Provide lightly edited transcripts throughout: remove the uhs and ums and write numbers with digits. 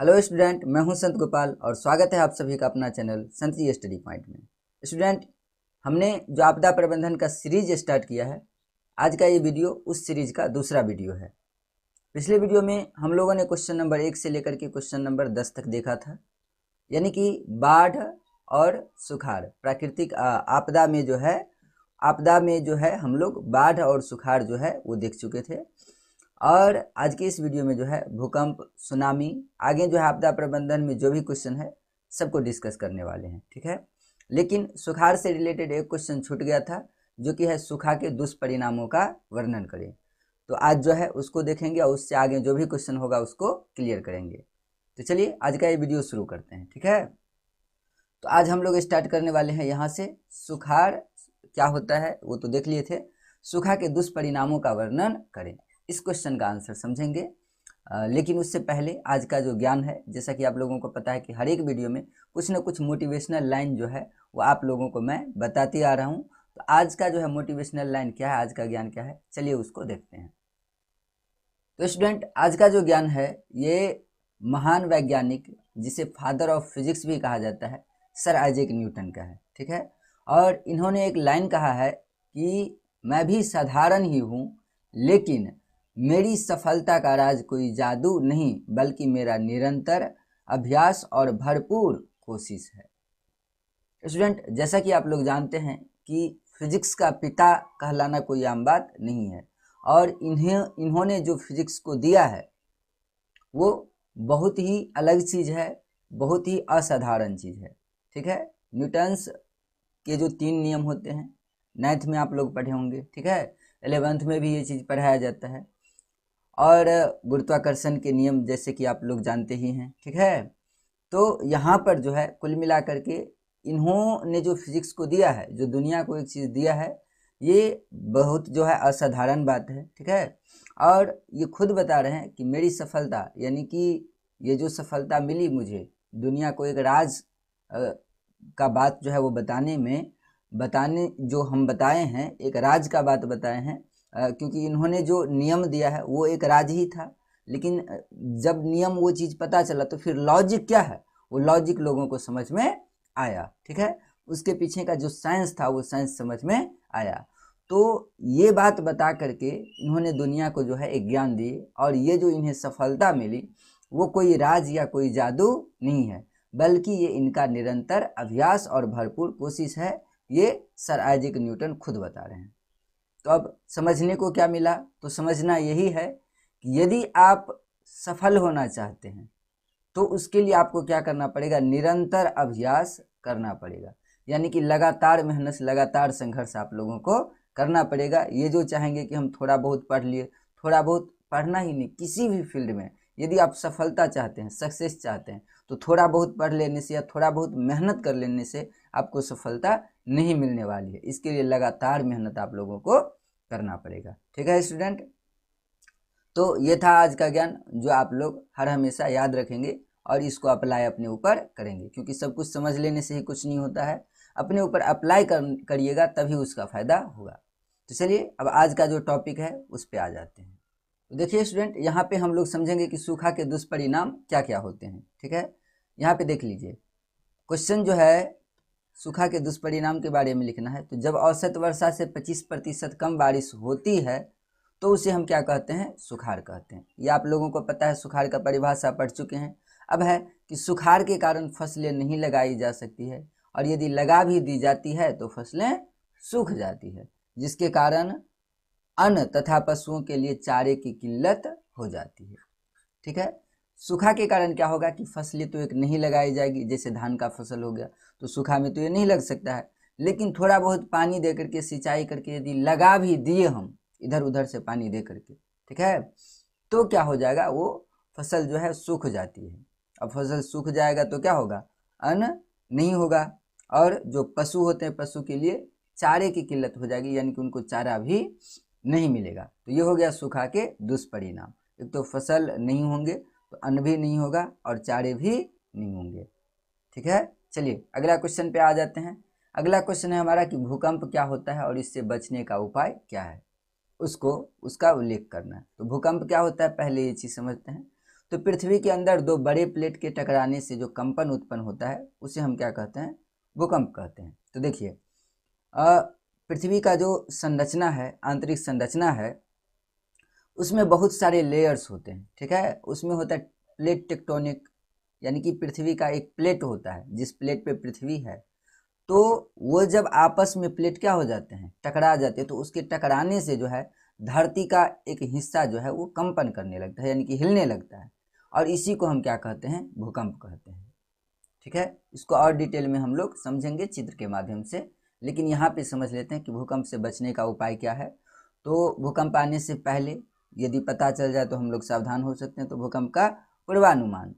Hello student, मैं हूं संत गोपाल और स्वागत है आप सभी का अपना चैनल संत जी स्टडी पॉइंट में। स्टूडेंट, हमने जो आपदा प्रबंधन का सीरीज स्टार्ट किया है, आज का ये वीडियो उस सीरीज का दूसरा वीडियो है। पिछले वीडियो में हम लोगों ने क्वेश्चन नंबर 1 से लेकर के क्वेश्चन नंबर 10 तक देखा था, यानी कि बाढ़ और सुखाड़, प्राकृतिक आपदा में जो है हम लोग बाढ़ और सुखाड़ जो है वो देख चुके थे। और आज के इस वीडियो में जो है भूकंप, सुनामी, आगे जो है आपदा प्रबंधन में जो भी क्वेश्चन है सबको डिस्कस करने वाले हैं, ठीक है। लेकिन सुखाड़ से रिलेटेड एक क्वेश्चन छूट गया था, जो कि है सूखा के दुष्परिणामों का वर्णन करें। तो आज जो है उसको देखेंगे और उससे आगे जो भी क्वेश्चन होगा उसको क्लियर करेंगे। तो चलिए आज का ये वीडियो शुरू करते हैं, ठीक है। तो आज हम लोग स्टार्ट करने वाले हैं यहाँ से। सुखाड़ क्या होता है वो तो देख लिए थे, सूखा के दुष्परिणामों का वर्णन करें, इस क्वेश्चन का आंसर समझेंगे। लेकिन उससे पहले आज का जो ज्ञान है, जैसा कि आप लोगों को पता है कि हर एक वीडियो में कुछ ना कुछ मोटिवेशनल लाइन जो है वो आप लोगों को मैं बताती आ रहा हूँ। तो आज का जो है मोटिवेशनल लाइन क्या है, आज का ज्ञान क्या है, चलिए उसको देखते हैं। तो स्टूडेंट, आज का जो ज्ञान है ये महान वैज्ञानिक, जिसे फादर ऑफ फिजिक्स भी कहा जाता है, सर आइजैक न्यूटन का है, ठीक है। और इन्होंने एक लाइन कहा है कि मैं भी साधारण ही हूँ, लेकिन मेरी सफलता का राज कोई जादू नहीं, बल्कि मेरा निरंतर अभ्यास और भरपूर कोशिश है। स्टूडेंट, जैसा कि आप लोग जानते हैं कि फिजिक्स का पिता कहलाना कोई आम बात नहीं है, और इन्होंने जो फिजिक्स को दिया है वो बहुत ही अलग चीज़ है, बहुत ही असाधारण चीज़ है, ठीक है। न्यूटन्स के जो 3 नियम होते हैं, 9th में आप लोग पढ़े होंगे, ठीक है। 11th में भी ये चीज़ पढ़ाया जाता है, और गुरुत्वाकर्षण के नियम जैसे कि आप लोग जानते ही हैं, ठीक है। तो यहाँ पर जो है कुल मिलाकर के इन्होंने जो फिजिक्स को दिया है, जो दुनिया को एक चीज़ दिया है, ये बहुत जो है असाधारण बात है, ठीक है। और ये खुद बता रहे हैं कि मेरी सफलता, यानी कि ये जो सफलता मिली मुझे, दुनिया को एक राज का बात जो है वो बताने जो हम बताए हैं, एक राज का बात बताए हैं, क्योंकि इन्होंने जो नियम दिया है वो एक राज ही था। लेकिन जब नियम वो चीज़ पता चला तो फिर लॉजिक क्या है, वो लॉजिक लोगों को समझ में आया, ठीक है। उसके पीछे का जो साइंस था वो साइंस समझ में आया। तो ये बात बता करके इन्होंने दुनिया को जो है एक ज्ञान दी, और ये जो इन्हें सफलता मिली वो कोई राज या कोई जादू नहीं है, बल्कि ये इनका निरंतर अभ्यास और भरपूर कोशिश है। ये सर आइजैक न्यूटन खुद बता रहे हैं। तो अब समझने को क्या मिला, तो समझना यही है कि यदि आप सफल होना चाहते हैं तो उसके लिए आपको क्या करना पड़ेगा, निरंतर अभ्यास करना पड़ेगा, यानी कि लगातार मेहनत, लगातार संघर्ष आप लोगों को करना पड़ेगा। ये जो चाहेंगे कि हम थोड़ा बहुत पढ़ लिए, थोड़ा बहुत पढ़ना ही नहीं, किसी भी फील्ड में यदि आप सफलता चाहते हैं, सक्सेस चाहते हैं, तो थोड़ा बहुत पढ़ लेने से या थोड़ा बहुत मेहनत कर लेने से आपको सफलता नहीं मिलने वाली है। इसके लिए लगातार मेहनत आप लोगों को करना पड़ेगा, ठीक है स्टूडेंट। तो ये था आज का ज्ञान, जो आप लोग हर हमेशा याद रखेंगे और इसको अप्लाई अपने ऊपर करेंगे, क्योंकि सब कुछ समझ लेने से ही कुछ नहीं होता है, अपने ऊपर अप्लाई करिएगा तभी उसका फ़ायदा होगा। तो चलिए अब आज का जो टॉपिक है उस पर आ जाते हैं। तो देखिए स्टूडेंट, यहाँ पे हम लोग समझेंगे कि सूखा के दुष्परिणाम क्या क्या होते हैं, ठीक है। यहाँ पे देख लीजिए, क्वेश्चन जो है सूखा के दुष्परिणाम के बारे में लिखना है। तो जब औसत वर्षा से 25% कम बारिश होती है तो उसे हम क्या कहते हैं, सुखाड़ कहते हैं। ये आप लोगों को पता है, सुखाड़ का परिभाषा पढ़ चुके हैं। अब है कि सुखाड़ के कारण फसलें नहीं लगाई जा सकती है, और यदि लगा भी दी जाती है तो फसलें सूख जाती है, जिसके कारण अन्न तथा पशुओं के लिए चारे की किल्लत हो जाती है, ठीक है। सूखा के कारण क्या होगा कि फसलें तो एक नहीं लगाई जाएगी, जैसे धान का फसल हो गया, तो सूखा में तो ये नहीं लग सकता है। लेकिन थोड़ा बहुत पानी दे करके, सिंचाई करके यदि लगा भी दिए हम, इधर उधर से पानी दे करके, ठीक है, तो क्या हो जाएगा, वो फसल जो है सूख जाती है। अब फसल सूख जाएगा तो क्या होगा, अन्न नहीं होगा, और जो पशु होते हैं पशु के लिए चारे की किल्लत हो जाएगी, यानी कि उनको चारा भी नहीं मिलेगा। तो ये हो गया सूखा के दुष्परिणाम। एक तो फसल नहीं होंगे तो अन्न भी नहीं होगा और चारे भी नहीं होंगे, ठीक है। चलिए अगला क्वेश्चन पे आ जाते हैं। अगला क्वेश्चन है हमारा कि भूकंप क्या होता है और इससे बचने का उपाय क्या है, उसका उल्लेख करना है। तो भूकंप क्या होता है पहले ये चीज़ समझते हैं। तो पृथ्वी के अंदर दो बड़े प्लेट के टकराने से जो कंपन उत्पन्न होता है उसे हम क्या कहते हैं, भूकंप कहते हैं। तो देखिए पृथ्वी का जो संरचना है, आंतरिक संरचना है, उसमें बहुत सारे लेयर्स होते हैं, ठीक है। उसमें होता है प्लेट टेक्टोनिक, यानी कि पृथ्वी का एक प्लेट होता है, जिस प्लेट पे पृथ्वी है, तो वो जब आपस में प्लेट क्या हो जाते हैं, टकरा जाते हैं, तो उसके टकराने से जो है धरती का एक हिस्सा जो है वो कंपन करने लगता है, यानी कि हिलने लगता है, और इसी को हम क्या कहते हैं, भूकंप कहते हैं, ठीक है। इसको और डिटेल में हम लोग समझेंगे चित्र के माध्यम से, लेकिन यहाँ पे समझ लेते हैं कि भूकंप से बचने का उपाय क्या है। तो भूकंप आने से पहले यदि पता चल जाए तो हम लोग सावधान हो सकते हैं। तो भूकंप का पूर्वानुमान,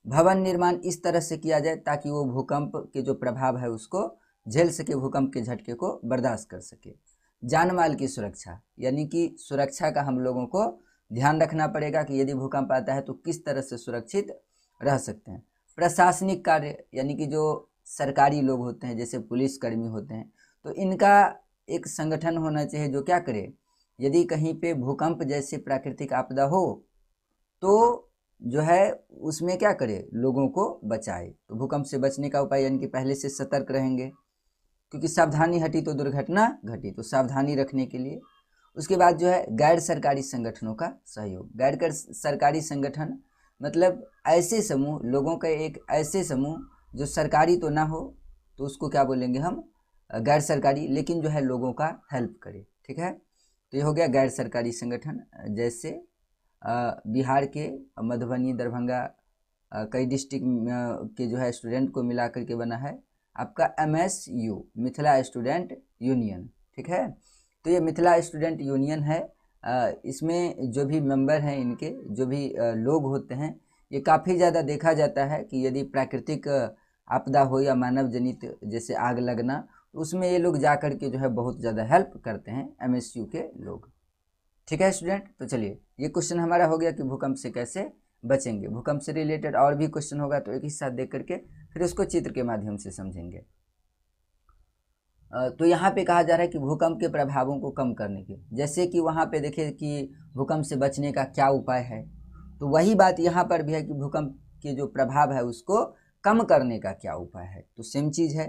भवन निर्माण इस तरह से किया जाए ताकि वो भूकंप के जो प्रभाव है उसको झेल सके, भूकंप के झटके को बर्दाश्त कर सके। जान माल की सुरक्षा, यानी कि सुरक्षा का हम लोगों को ध्यान रखना पड़ेगा कि यदि भूकंप आता है तो किस तरह से सुरक्षित रह सकते हैं। प्रशासनिक कार्य, यानी कि जो सरकारी लोग होते हैं, जैसे पुलिसकर्मी होते हैं, तो इनका एक संगठन होना चाहिए जो क्या करे, यदि कहीं पे भूकंप जैसे प्राकृतिक आपदा हो तो जो है उसमें क्या करे, लोगों को बचाए। तो भूकंप से बचने का उपाय, यानी कि पहले से सतर्क रहेंगे, क्योंकि सावधानी हटी तो दुर्घटना घटी, तो सावधानी रखने के लिए। उसके बाद जो है गैर सरकारी संगठनों का सहयोग। गैर सरकारी संगठन मतलब ऐसे समूह, लोगों का एक ऐसे समूह जो सरकारी तो ना हो, तो उसको क्या बोलेंगे हम, गैर सरकारी, लेकिन जो है लोगों का हेल्प करे, ठीक है। तो ये हो गया गैर सरकारी संगठन। जैसे बिहार के मधुबनी, दरभंगा, कई डिस्ट्रिक्ट के जो है स्टूडेंट को मिला करके बना है आपका MSU, मिथिला स्टूडेंट यूनियन, ठीक है। तो ये मिथिला स्टूडेंट यूनियन है। इसमें जो भी मेंबर हैं, इनके जो भी लोग होते हैं, ये काफ़ी ज़्यादा देखा जाता है कि यदि प्राकृतिक आपदा हो या मानव जनित जैसे आग लगना, तो उसमें ये लोग जा कर के जो है बहुत ज़्यादा हेल्प करते हैं, MSU के लोग, ठीक है स्टूडेंट। तो चलिए ये क्वेश्चन हमारा हो गया कि भूकंप से कैसे बचेंगे। भूकंप से रिलेटेड और भी क्वेश्चन होगा तो एक ही साथ देख करके फिर उसको चित्र के माध्यम से समझेंगे। तो यहाँ पे कहा जा रहा है कि भूकंप के प्रभावों को कम करने के, जैसे कि वहाँ पे देखिए कि भूकंप से बचने का क्या उपाय है, तो वही बात यहाँ पर भी है कि भूकंप के जो प्रभाव है उसको कम करने का क्या उपाय है। तो सेम चीज़ है।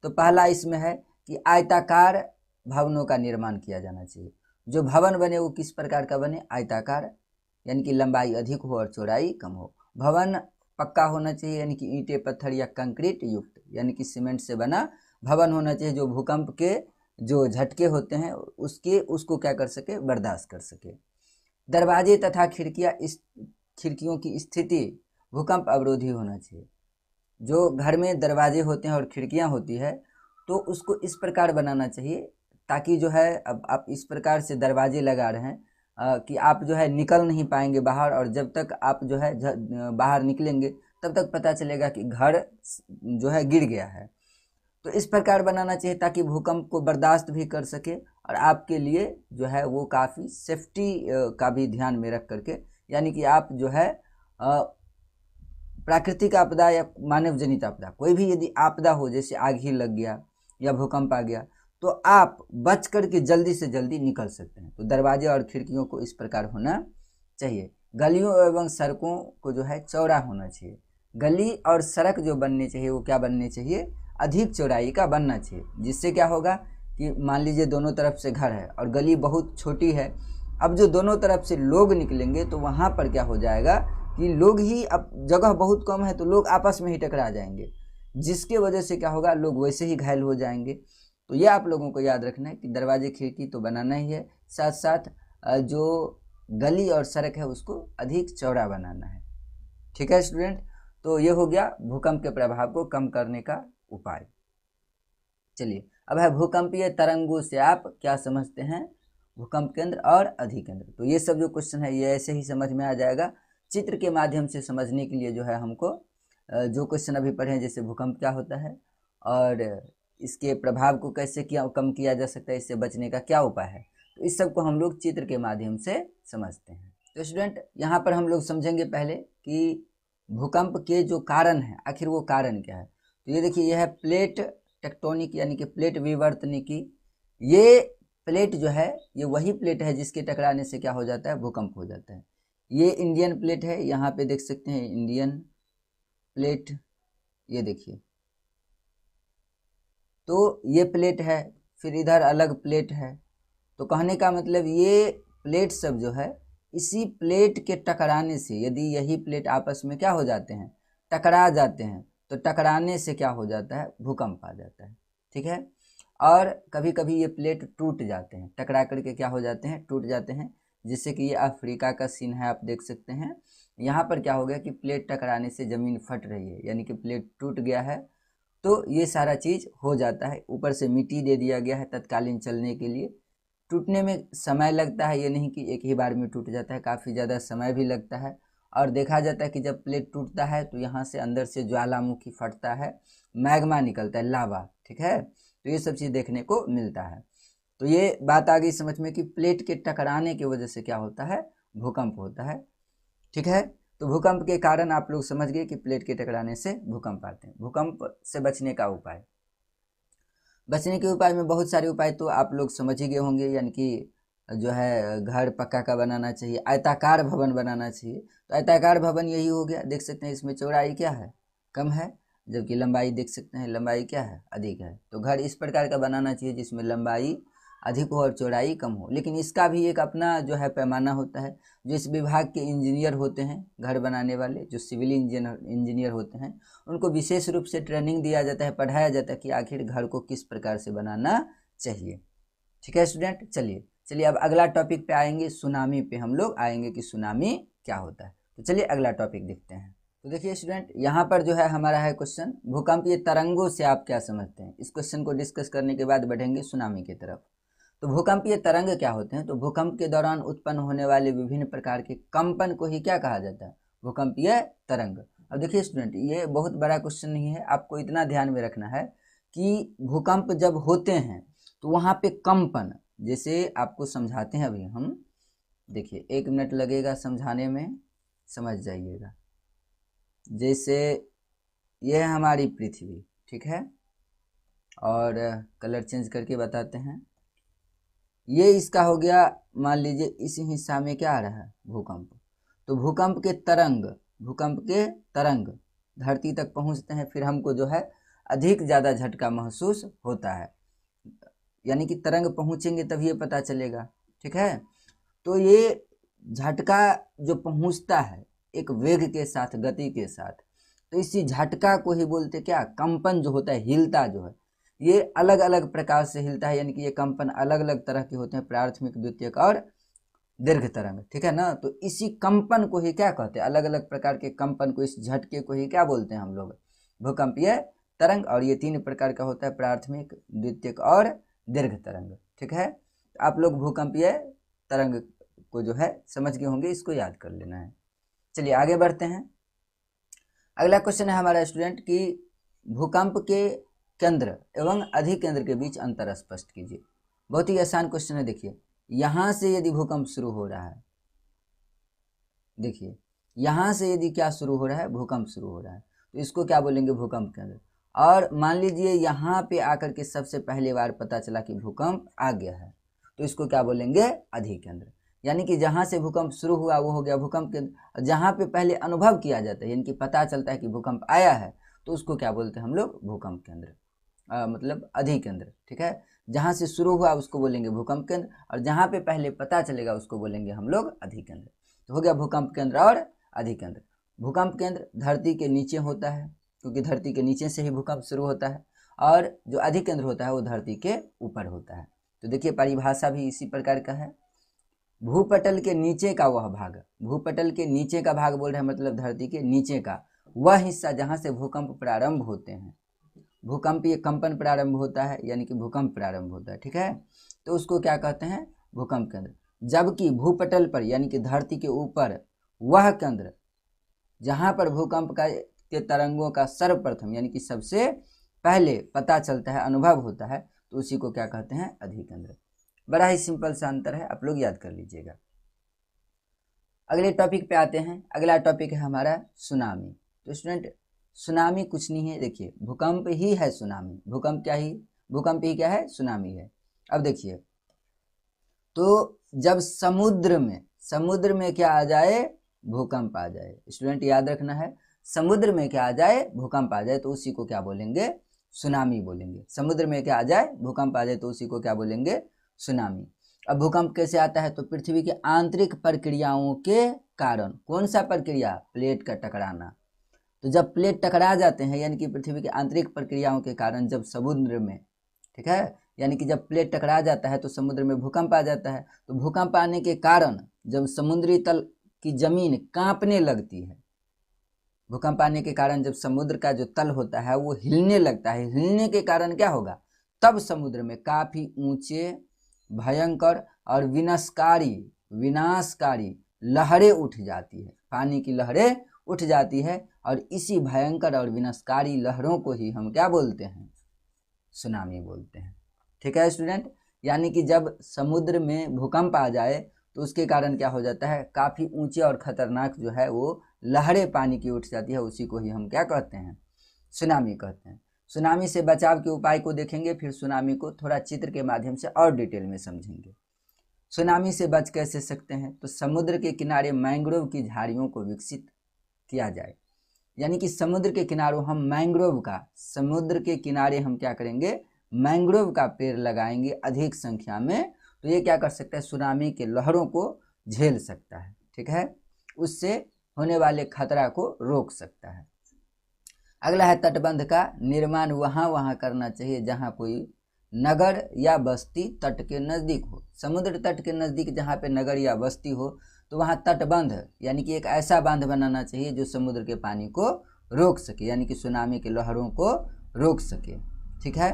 तो पहला इसमें है कि आयताकार भवनों का निर्माण किया जाना चाहिए। जो भवन बने वो किस प्रकार का बने, आयताकार, यानी कि लंबाई अधिक हो और चौड़ाई कम हो। भवन पक्का होना चाहिए, यानी कि ईंटें पत्थर या कंक्रीट युक्त, यानी कि सीमेंट से बना भवन होना चाहिए, जो भूकंप के जो झटके होते हैं उसको क्या कर सके, बर्दाश्त कर सके। दरवाजे तथा खिड़कियों की स्थिति भूकंप अवरोधी होना चाहिए। जो घर में दरवाजे होते हैं और खिड़कियां होती है तो उसको इस प्रकार बनाना चाहिए ताकि जो है, अब आप इस प्रकार से दरवाजे लगा रहे हैं कि आप जो है निकल नहीं पाएंगे बाहर, और जब तक आप जो है बाहर निकलेंगे तब तक पता चलेगा कि घर जो है गिर गया है। तो इस प्रकार बनाना चाहिए ताकि भूकंप को बर्दाश्त भी कर सके, और आपके लिए जो है वो काफ़ी सेफ्टी का भी ध्यान में रख करके, यानी कि आप जो है प्राकृतिक आपदा या मानव जनित आपदा, कोई भी यदि आपदा हो, जैसे आग ही लग गया या भूकंप आ गया, तो आप बच करके जल्दी से जल्दी निकल सकते हैं। तो दरवाजे और खिड़कियों को इस प्रकार होना चाहिए। गलियों एवं सड़कों को जो है चौड़ा होना चाहिए। गली और सड़क जो बनने चाहिए वो क्या बनने चाहिए, अधिक चौड़ाई का बनना चाहिए, जिससे क्या होगा कि मान लीजिए दोनों तरफ से घर है और गली बहुत छोटी है, अब जो दोनों तरफ से लोग निकलेंगे तो वहाँ पर क्या हो जाएगा कि लोग ही, अब जगह बहुत कम है तो लोग आपस में ही टकरा जाएंगे, जिसके वजह से क्या होगा, लोग वैसे ही घायल हो जाएंगे। तो ये आप लोगों को याद रखना है कि दरवाजे खिड़की तो बनाना ही है, साथ साथ जो गली और सड़क है उसको अधिक चौड़ा बनाना है, ठीक है स्टूडेंट। तो ये हो गया भूकंप के प्रभाव को कम करने का उपाय। चलिए अब है भूकंपीय तरंगों से आप क्या समझते हैं, भूकंप केंद्र और अधिकेंद्र। तो ये सब जो क्वेश्चन है ये ऐसे ही समझ में आ जाएगा। चित्र के माध्यम से समझने के लिए जो है हमको जो क्वेश्चन अभी पढ़े हैं, जैसे भूकंप क्या होता है और इसके प्रभाव को कैसे कम किया जा सकता है, इससे बचने का क्या उपाय है, तो इस सब को हम लोग चित्र के माध्यम से समझते हैं। तो स्टूडेंट यहाँ पर हम लोग समझेंगे पहले कि भूकंप के जो कारण है, आखिर वो कारण क्या है। तो ये देखिए, यह है प्लेट टेक्टोनिक, यानी कि प्लेट विवर्तनिकी। ये प्लेट जो है ये वही प्लेट है जिसके टकराने से क्या हो जाता है, भूकंप हो जाता है। ये इंडियन प्लेट है, यहाँ पे देख सकते हैं इंडियन प्लेट, ये देखिए, तो ये प्लेट है, फिर इधर अलग प्लेट है। तो कहने का मतलब ये प्लेट सब जो है इसी प्लेट के टकराने से, यदि यही प्लेट आपस में क्या हो जाते हैं, टकरा जाते हैं, तो टकराने से क्या हो जाता है, भूकंप आ जाता है। ठीक है, और कभी कभी ये प्लेट टूट जाते हैं, टकरा करके क्या हो जाते हैं, टूट जाते हैं। जिससे कि ये अफ्रीका का सीन है, आप देख सकते हैं। यहाँ पर क्या हो गया कि प्लेट टकराने से ज़मीन फट रही है, यानी कि प्लेट टूट गया है। तो ये सारा चीज़ हो जाता है। ऊपर से मिट्टी दे दिया गया है तत्कालीन चलने के लिए। टूटने में समय लगता है, ये नहीं कि एक ही बार में टूट जाता है, काफ़ी ज़्यादा समय भी लगता है। और देखा जाता है कि जब प्लेट टूटता है तो यहाँ से अंदर से ज्वालामुखी फटता है, मैग्मा निकलता है, लावा। ठीक है, तो ये सब चीज़ देखने को मिलता है। तो ये बात आ गई समझ में कि प्लेट के टकराने की वजह से क्या होता है, भूकंप होता है। ठीक है, तो भूकंप के कारण आप लोग समझ गए कि प्लेट के टकराने से भूकंप आते हैं। भूकंप से बचने का उपाय, बचने के उपाय में बहुत सारे उपाय तो आप लोग समझ ही गए होंगे, यानी कि जो है घर पक्का का बनाना चाहिए, आयताकार भवन बनाना चाहिए। तो आयताकार भवन यही हो गया, देख सकते हैं इसमें चौड़ाई क्या है, कम है, जबकि लंबाई देख सकते हैं लंबाई क्या है, अधिक है। तो घर इस प्रकार का बनाना चाहिए जिसमें लंबाई अधिक हो और चौड़ाई कम हो। लेकिन इसका भी एक अपना जो है पैमाना होता है। जो इस विभाग के इंजीनियर होते हैं, घर बनाने वाले जो सिविल इंजीनियर होते हैं, उनको विशेष रूप से ट्रेनिंग दिया जाता है, पढ़ाया जाता है कि आखिर घर को किस प्रकार से बनाना चाहिए। ठीक है स्टूडेंट, चलिए अब अगला टॉपिक पे आएंगे, सुनामी पे हम लोग आएंगे कि सुनामी क्या होता है। तो चलिए अगला टॉपिक देखते हैं। तो देखिए स्टूडेंट, यहाँ पर जो है हमारा है क्वेश्चन, भूकंपीय तरंगों से आप क्या समझते हैं। इस क्वेश्चन को डिस्कस करने के बाद बढ़ेंगे सुनामी की तरफ। तो भूकंपीय तरंग क्या होते हैं, तो भूकंप के दौरान उत्पन्न होने वाले विभिन्न प्रकार के कंपन को ही क्या कहा जाता है, भूकंपीय तरंग। अब देखिए स्टूडेंट, ये बहुत बड़ा क्वेश्चन नहीं है, आपको इतना ध्यान में रखना है कि भूकंप जब होते हैं तो वहाँ पे कंपन, जैसे आपको समझाते हैं अभी हम, देखिए 1 मिनट लगेगा समझाने में, समझ जाइएगा। जैसे ये है हमारी पृथ्वी, ठीक है, और कलर चेंज करके बताते हैं। ये इसका हो गया, मान लीजिए इस हिस्सा में क्या आ रहा है, भूकंप। तो भूकंप के तरंग धरती तक पहुंचते हैं, फिर हमको जो है अधिक ज़्यादा झटका महसूस होता है, यानी कि तरंग पहुंचेंगे तभी ये पता चलेगा। ठीक है, तो ये झटका जो पहुंचता है एक वेग के साथ, गति के साथ, तो इसी झटका को ही बोलते क्या, कंपन जो होता है, हिलता जो है, ये अलग अलग प्रकार से हिलता है, यानी कि ये कंपन अलग अलग तरह के होते हैं, प्राथमिक, द्वितीयक और दीर्घ तरंग। ठीक है ना, तो इसी कंपन को ही क्या कहते हैं, अलग अलग प्रकार के कंपन को, इस झटके को ही क्या बोलते हैं हम लोग, भूकंपीय तरंग। और ये 3 प्रकार का होता है, प्राथमिक, द्वितीयक और दीर्घ तरंग। ठीक है, आप लोग भूकंपीय तरंग को जो है समझ गए होंगे, इसको याद कर लेना है। चलिए आगे बढ़ते हैं। अगला क्वेश्चन है हमारा स्टूडेंट कि भूकंप के केंद्र एवं अधिकेंद्र के बीच अंतर स्पष्ट कीजिए। बहुत ही आसान क्वेश्चन है। देखिए यहाँ से यदि भूकंप शुरू हो रहा है, देखिए यहाँ से यदि क्या शुरू हो रहा है, भूकंप शुरू हो रहा है, तो इसको क्या बोलेंगे, भूकंप केंद्र। और मान लीजिए यहाँ पे आकर के सबसे पहले बार पता चला कि भूकंप आ गया है, तो इसको क्या बोलेंगे, अधिकेंद्र। यानी कि जहाँ से भूकंप शुरू हुआ वो हो गया भूकंप केंद्र। जहाँ पे पहले अनुभव किया जाता है, यानी कि पता चलता है कि भूकंप आया है, तो उसको क्या बोलते हैं हम लोग, भूकंप केंद्र, मतलब अधिकेंद्र। ठीक है, जहाँ से शुरू हुआ उसको बोलेंगे भूकंप केंद्र, और जहाँ पे पहले पता चलेगा उसको बोलेंगे हम लोग अधिकेंद्र। तो हो गया भूकंप केंद्र और अधिकेंद्र। भूकंप केंद्र धरती के नीचे होता है, क्योंकि धरती के नीचे से ही भूकंप शुरू होता है, और जो अधिकेंद्र होता है वो धरती के ऊपर होता है। तो देखिए परिभाषा भी इसी प्रकार का है, भूपटल के नीचे का वह भाग, भूपटल के नीचे का भाग बोल रहे हैं, मतलब धरती के नीचे का वह हिस्सा जहाँ से भूकंप प्रारंभ होते हैं, भूकंपीय कंपन प्रारंभ होता है, यानी कि भूकंप प्रारंभ होता है। ठीक है, तो उसको क्या कहते हैं, भूकंप केंद्र। जबकि भूपटल पर, यानी कि धरती के ऊपर वह केंद्र जहाँ पर भूकंप के तरंगों का सर्वप्रथम, यानी कि सबसे पहले पता चलता है, अनुभव होता है, तो उसी को क्या कहते हैं, अधिकेंद्र। बड़ा ही सिंपल सा अंतर है, आप लोग याद कर लीजिएगा। अगले टॉपिक पे आते हैं। अगला टॉपिक है हमारा सुनामी। तो स्टूडेंट सुनामी कुछ नहीं है, देखिए भूकंप ही है सुनामी। भूकंप ही क्या है, सुनामी है। अब देखिए, तो जब समुद्र में क्या आ जाए, भूकंप आ जाए। स्टूडेंट याद रखना है, समुद्र में क्या आ जाए, भूकंप आ जाए तो उसी को क्या बोलेंगे, सुनामी बोलेंगे। समुद्र में क्या आ जाए, भूकंप आ जाए तो उसी को क्या बोलेंगे, सुनामी। अब भूकंप कैसे आता है, तो पृथ्वी की आंतरिक प्रक्रियाओं के कारण। कौन सा प्रक्रिया, प्लेट का टकराना। तो जब प्लेट टकरा जाते हैं यानी कि पृथ्वी की आंतरिक प्रक्रियाओं के कारण जब समुद्र में, ठीक है, यानी कि जब प्लेट टकरा जाता है तो समुद्र में भूकंप आ जाता है। तो भूकंप आने के कारण जब समुद्री तल की जमीन कांपने लगती है, भूकंप आने के कारण जब समुद्र का जो तल होता है वो हिलने लगता है, हिलने के कारण क्या होगा, तब समुद्र में काफी ऊंचे, भयंकर और विनाशकारी लहरें उठ जाती है, पानी की लहरें उठ जाती है। और इसी भयंकर और विनाशकारी लहरों को ही हम क्या बोलते हैं, सुनामी बोलते हैं। ठीक है स्टूडेंट, यानी कि जब समुद्र में भूकंप आ जाए तो उसके कारण क्या हो जाता है, काफ़ी ऊंचे और ख़तरनाक जो है वो लहरें पानी की उठ जाती है, उसी को ही हम क्या कहते हैं, सुनामी कहते हैं। सुनामी से बचाव के उपाय को देखेंगे, फिर सुनामी को थोड़ा चित्र के माध्यम से और डिटेल में समझेंगे। सुनामी से बच कैसे सकते हैं, तो समुद्र के किनारे मैंग्रोव की झाड़ियों को विकसित किया जाए। यानी कि समुद्र के किनारों हम मैंग्रोव का, समुद्र के किनारे हम क्या करेंगे, मैंग्रोव का पेड़ लगाएंगे अधिक संख्या में, तो ये क्या कर सकता है, सुनामी के लहरों को झेल सकता है। ठीक है, उससे होने वाले खतरा को रोक सकता है। अगला है तटबंध का निर्माण वहाँ करना चाहिए जहाँ कोई नगर या बस्ती तट के नज़दीक हो। समुद्र तट के नज़दीक जहाँ पे नगर या बस्ती हो तो वहाँ तटबंध यानी कि एक ऐसा बांध बनाना चाहिए जो समुद्र के पानी को रोक सके, यानी कि सुनामी के लहरों को रोक सके। ठीक है,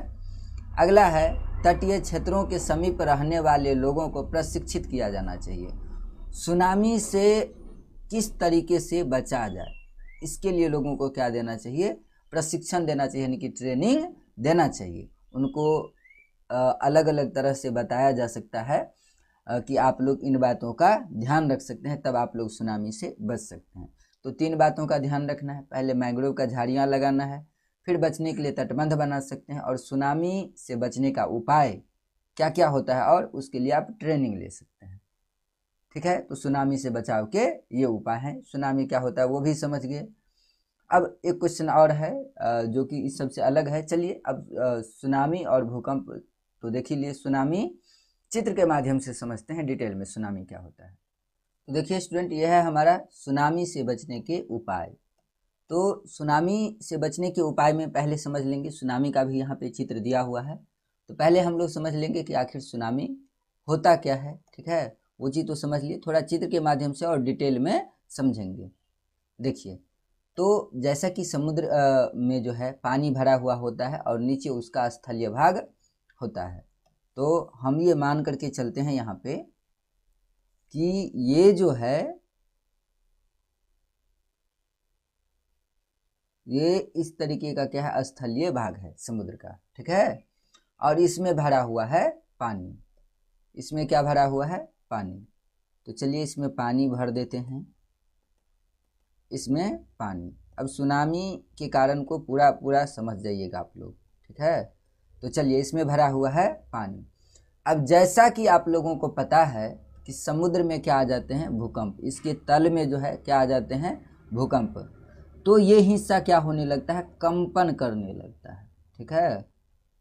अगला है तटीय क्षेत्रों के समीप रहने वाले लोगों को प्रशिक्षित किया जाना चाहिए। सुनामी से किस तरीके से बचा जाए, इसके लिए लोगों को क्या देना चाहिए, प्रशिक्षण देना चाहिए, यानी कि ट्रेनिंग देना चाहिए। उनको अलग अलग तरह से बताया जा सकता है कि आप लोग इन बातों का ध्यान रख सकते हैं, तब आप लोग सुनामी से बच सकते हैं। तो 3 बातों का ध्यान रखना है, पहले मैंग्रोव का झाड़ियाँ लगाना है, फिर बचने के लिए तटबंध बना सकते हैं, और सुनामी से बचने का उपाय क्या क्या होता है और उसके लिए आप ट्रेनिंग ले सकते हैं। ठीक है, तो सुनामी से बचाव के ये उपाय हैं। सुनामी क्या होता है वो भी समझ गए। अब एक क्वेश्चन और है जो कि इस सबसे अलग है। चलिए अब सुनामी और भूकंप तो देख ही लिए, सुनामी चित्र के माध्यम से समझते हैं डिटेल में सुनामी क्या होता है। तो देखिए स्टूडेंट, यह है हमारा सुनामी से बचने के उपाय। तो सुनामी से बचने के उपाय में पहले समझ लेंगे, सुनामी का भी यहाँ पे चित्र दिया हुआ है, तो पहले हम लोग समझ लेंगे कि आखिर सुनामी होता क्या है। ठीक है, वो चीज़ तो समझ लिए, थोड़ा चित्र के माध्यम से और डिटेल में समझेंगे। देखिए, तो जैसा कि समुद्र में जो है पानी भरा हुआ होता है और नीचे उसका स्थलीय भाग होता है, तो हम ये मान करके चलते हैं यहाँ पे कि ये जो है ये इस तरीके का क्या है, स्थलीय भाग है समुद्र का। ठीक है, और इसमें भरा हुआ है पानी, इसमें क्या भरा हुआ है, पानी। तो चलिए इसमें पानी भर देते हैं, इसमें पानी। अब सुनामी के कारण को पूरा समझ जाइएगा आप लोग। ठीक है, तो चलिए इसमें भरा हुआ है पानी। अब जैसा कि आप लोगों को पता है कि समुद्र में क्या आ जाते हैं, भूकंप, इसके तल में जो है क्या आ जाते हैं, भूकंप, तो ये हिस्सा क्या होने लगता है, कंपन करने लगता है। ठीक है,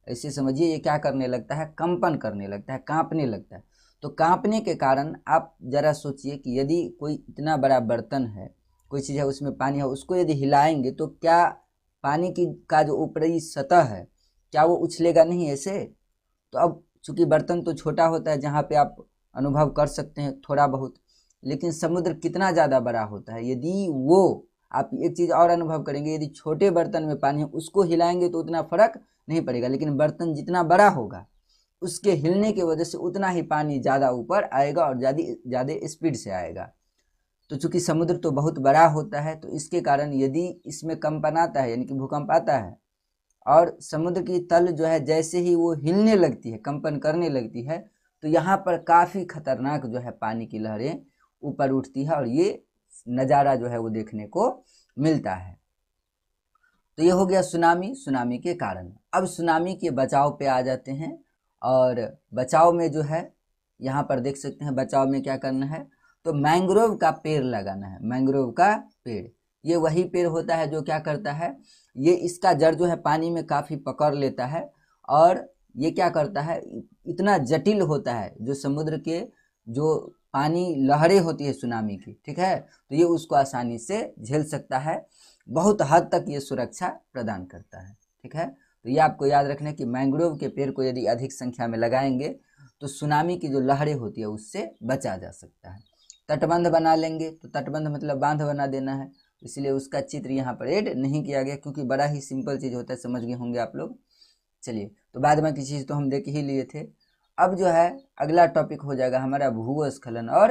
ऐसे समझिए ये क्या करने लगता है, कंपन करने लगता है, कांपने लगता है। तो कांपने के कारण आप जरा सोचिए कि यदि कोई इतना बड़ा बर्तन है, कोई चीज़ है, उसमें पानी है, उसको यदि हिलाएंगे तो क्या पानी की का जो ऊपरी सतह है क्या वो उछलेगा नहीं ऐसे। तो अब चूंकि बर्तन तो छोटा होता है जहाँ पे आप अनुभव कर सकते हैं थोड़ा बहुत, लेकिन समुद्र कितना ज़्यादा बड़ा होता है, यदि वो आप एक चीज़ और अनुभव करेंगे, यदि छोटे बर्तन में पानी है उसको हिलाएंगे तो उतना फर्क नहीं पड़ेगा, लेकिन बर्तन जितना बड़ा होगा उसके हिलने की वजह से उतना ही पानी ज़्यादा ऊपर आएगा और ज़्यादा स्पीड से आएगा। तो चूंकि समुद्र तो बहुत बड़ा होता है तो इसके कारण यदि इसमें कंपन आता है यानी कि भूकंप आता है और समुद्र की तल जो है जैसे ही वो हिलने लगती है, कंपन करने लगती है, तो यहाँ पर काफ़ी खतरनाक जो है पानी की लहरें ऊपर उठती है और ये नज़ारा जो है वो देखने को मिलता है। तो ये हो गया सुनामी के कारण। अब सुनामी के बचाव पे आ जाते हैं, और बचाव में जो है यहाँ पर देख सकते हैं बचाव में क्या करना है, तो मैंग्रोव का पेड़ लगाना है। मैंग्रोव का पेड़ ये वही पेड़ होता है जो क्या करता है, ये इसका जड़ जो है पानी में काफ़ी पकड़ लेता है और ये क्या करता है, इतना जटिल होता है जो समुद्र के जो पानी लहरें होती है सुनामी की, ठीक है, तो ये उसको आसानी से झेल सकता है। बहुत हद तक ये सुरक्षा प्रदान करता है, ठीक है। तो ये आपको याद रखना है कि मैंग्रोव के पेड़ को यदि अधिक संख्या में लगाएंगे तो सुनामी की जो लहरें होती है उससे बचा जा सकता है। तटबंध बना लेंगे, तो तटबंध मतलब बांध बना देना है, इसलिए उसका चित्र यहाँ पर ऐड नहीं किया गया क्योंकि बड़ा ही सिंपल चीज़ होता है, समझ गए होंगे आप लोग। चलिए, तो बाद में की चीज़ तो हम देख ही लिए थे। अब जो है अगला टॉपिक हो जाएगा हमारा भूस्खलन और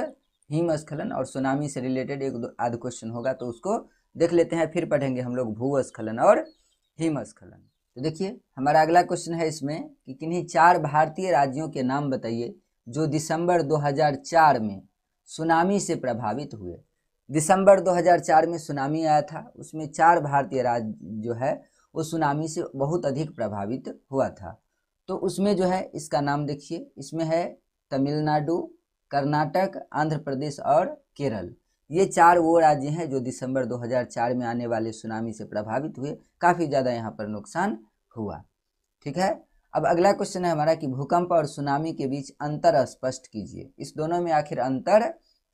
हिमस्खलन, और सुनामी से रिलेटेड एक दो आध क्वेश्चन होगा तो उसको देख लेते हैं, फिर पढ़ेंगे हम लोग भूस्खलन और हिमस्खलन। तो देखिए हमारा अगला क्वेश्चन है इसमें कि किन्हीं 4 भारतीय राज्यों के नाम बताइए जो दिसंबर 2004 में सुनामी से प्रभावित हुए। दिसंबर 2004 में सुनामी आया था, उसमें 4 भारतीय राज्य जो है वो सुनामी से बहुत अधिक प्रभावित हुआ था। तो उसमें जो है इसका नाम देखिए, इसमें है तमिलनाडु, कर्नाटक, आंध्र प्रदेश और केरल। ये 4 वो राज्य हैं जो दिसंबर 2004 में आने वाले सुनामी से प्रभावित हुए, काफ़ी ज़्यादा यहाँ पर नुकसान हुआ, ठीक है। अब अगला क्वेश्चन है हमारा कि भूकंप और सुनामी के बीच अंतर स्पष्ट कीजिए। इस दोनों में आखिर अंतर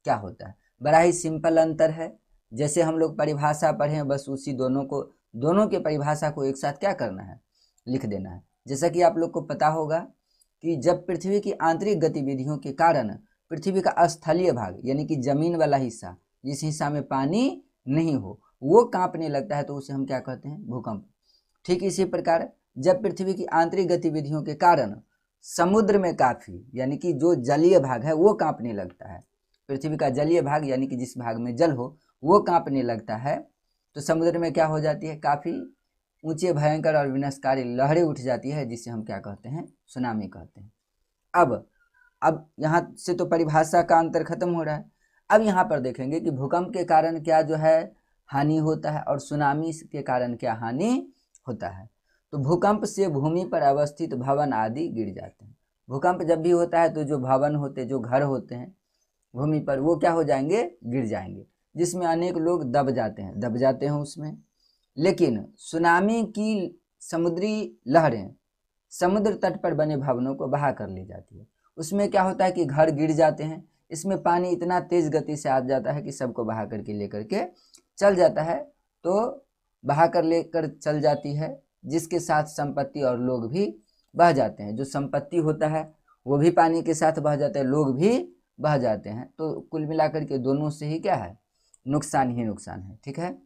क्या होता है? बड़ा ही सिंपल अंतर है, जैसे हम लोग परिभाषा पढ़े बस उसी दोनों के परिभाषा को एक साथ क्या करना है, लिख देना है। जैसा कि आप लोग को पता होगा कि जब पृथ्वी की आंतरिक गतिविधियों के कारण पृथ्वी का स्थलीय भाग यानी कि जमीन वाला हिस्सा, जिस हिस्सा में पानी नहीं हो, वो कांपने लगता है तो उसे हम क्या कहते हैं, भूकंप। ठीक इसी प्रकार जब पृथ्वी की आंतरिक गतिविधियों के कारण समुद्र में काफ़ी यानी कि जो जलीय भाग है वो कांपने लगता है, पृथ्वी का जलीय भाग यानी कि जिस भाग में जल हो वो कांपने लगता है, तो समुद्र में क्या हो जाती है, काफ़ी ऊंचे भयंकर और विनाशकारी लहरें उठ जाती है, जिसे हम क्या कहते हैं, सुनामी कहते हैं। अब यहाँ से तो परिभाषा का अंतर खत्म हो रहा है। अब यहाँ पर देखेंगे कि भूकंप के कारण क्या जो है हानि होता है और सुनामी के कारण क्या हानि होता है। तो भूकंप से भूमि पर अवस्थित भवन आदि गिर जाते हैं। भूकंप जब भी होता है तो जो भवन होते, जो घर होते हैं भूमि पर, वो क्या हो जाएंगे, गिर जाएंगे, जिसमें अनेक लोग दब जाते हैं उसमें। लेकिन सुनामी की समुद्री लहरें समुद्र तट पर बने भवनों को बहा कर ले जाती है। उसमें क्या होता है कि घर गिर जाते हैं, इसमें पानी इतना तेज गति से आ जाता है कि सबको बहा करके लेकर के चल जाता है। तो बहा कर लेकर चल जाती है, जिसके साथ संपत्ति और लोग भी बह जाते हैं। जो संपत्ति होता है वो भी पानी के साथ बह जाता है, लोग भी बह जाते हैं। तो कुल मिलाकर के दोनों से ही क्या है, नुकसान ही नुकसान है, ठीक है।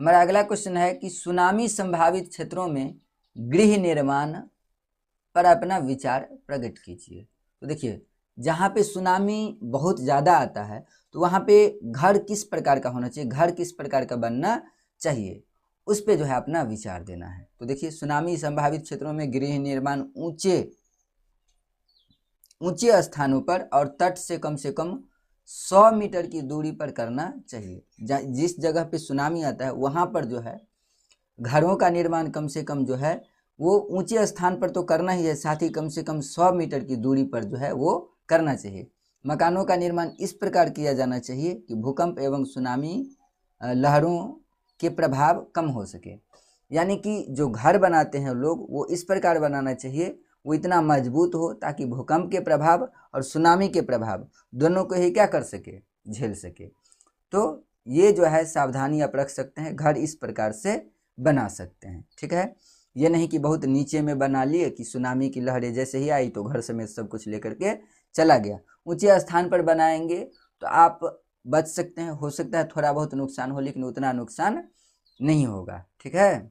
हमारा अगला क्वेश्चन है कि सुनामी संभावित क्षेत्रों में गृह निर्माण पर अपना विचार प्रकट कीजिए। तो देखिए जहाँ पे सुनामी बहुत ज़्यादा आता है तो वहाँ पे घर किस प्रकार का होना चाहिए, घर किस प्रकार का बनना चाहिए, उस पे जो है अपना विचार देना है। तो देखिए सुनामी संभावित क्षेत्रों में गृह निर्माण ऊंचे स्थानों पर और तट से कम 100 मीटर की दूरी पर करना चाहिए। जिस जगह पे सुनामी आता है वहाँ पर जो है घरों का निर्माण कम से कम जो है वो ऊंचे स्थान पर तो करना ही है, साथ ही कम से कम 100 मीटर की दूरी पर जो है वो करना चाहिए। मकानों का निर्माण इस प्रकार किया जाना चाहिए कि भूकंप एवं सुनामी लहरों के प्रभाव कम हो सके। यानी कि जो घर बनाते हैं लोग वो इस प्रकार बनाना चाहिए, वो इतना मजबूत हो ताकि भूकंप के प्रभाव और सुनामी के प्रभाव दोनों को ही क्या कर सके, झेल सके। तो ये जो है सावधानी आप रख सकते हैं, घर इस प्रकार से बना सकते हैं, ठीक है। ये नहीं कि बहुत नीचे में बना लिए कि सुनामी की लहरें जैसे ही आई तो घर समेत सब कुछ लेकर के चला गया। ऊंचे स्थान पर बनाएंगे तो आप बच सकते हैं, हो सकता है थोड़ा बहुत नुकसान हो लेकिन उतना नुकसान नहीं होगा, ठीक है।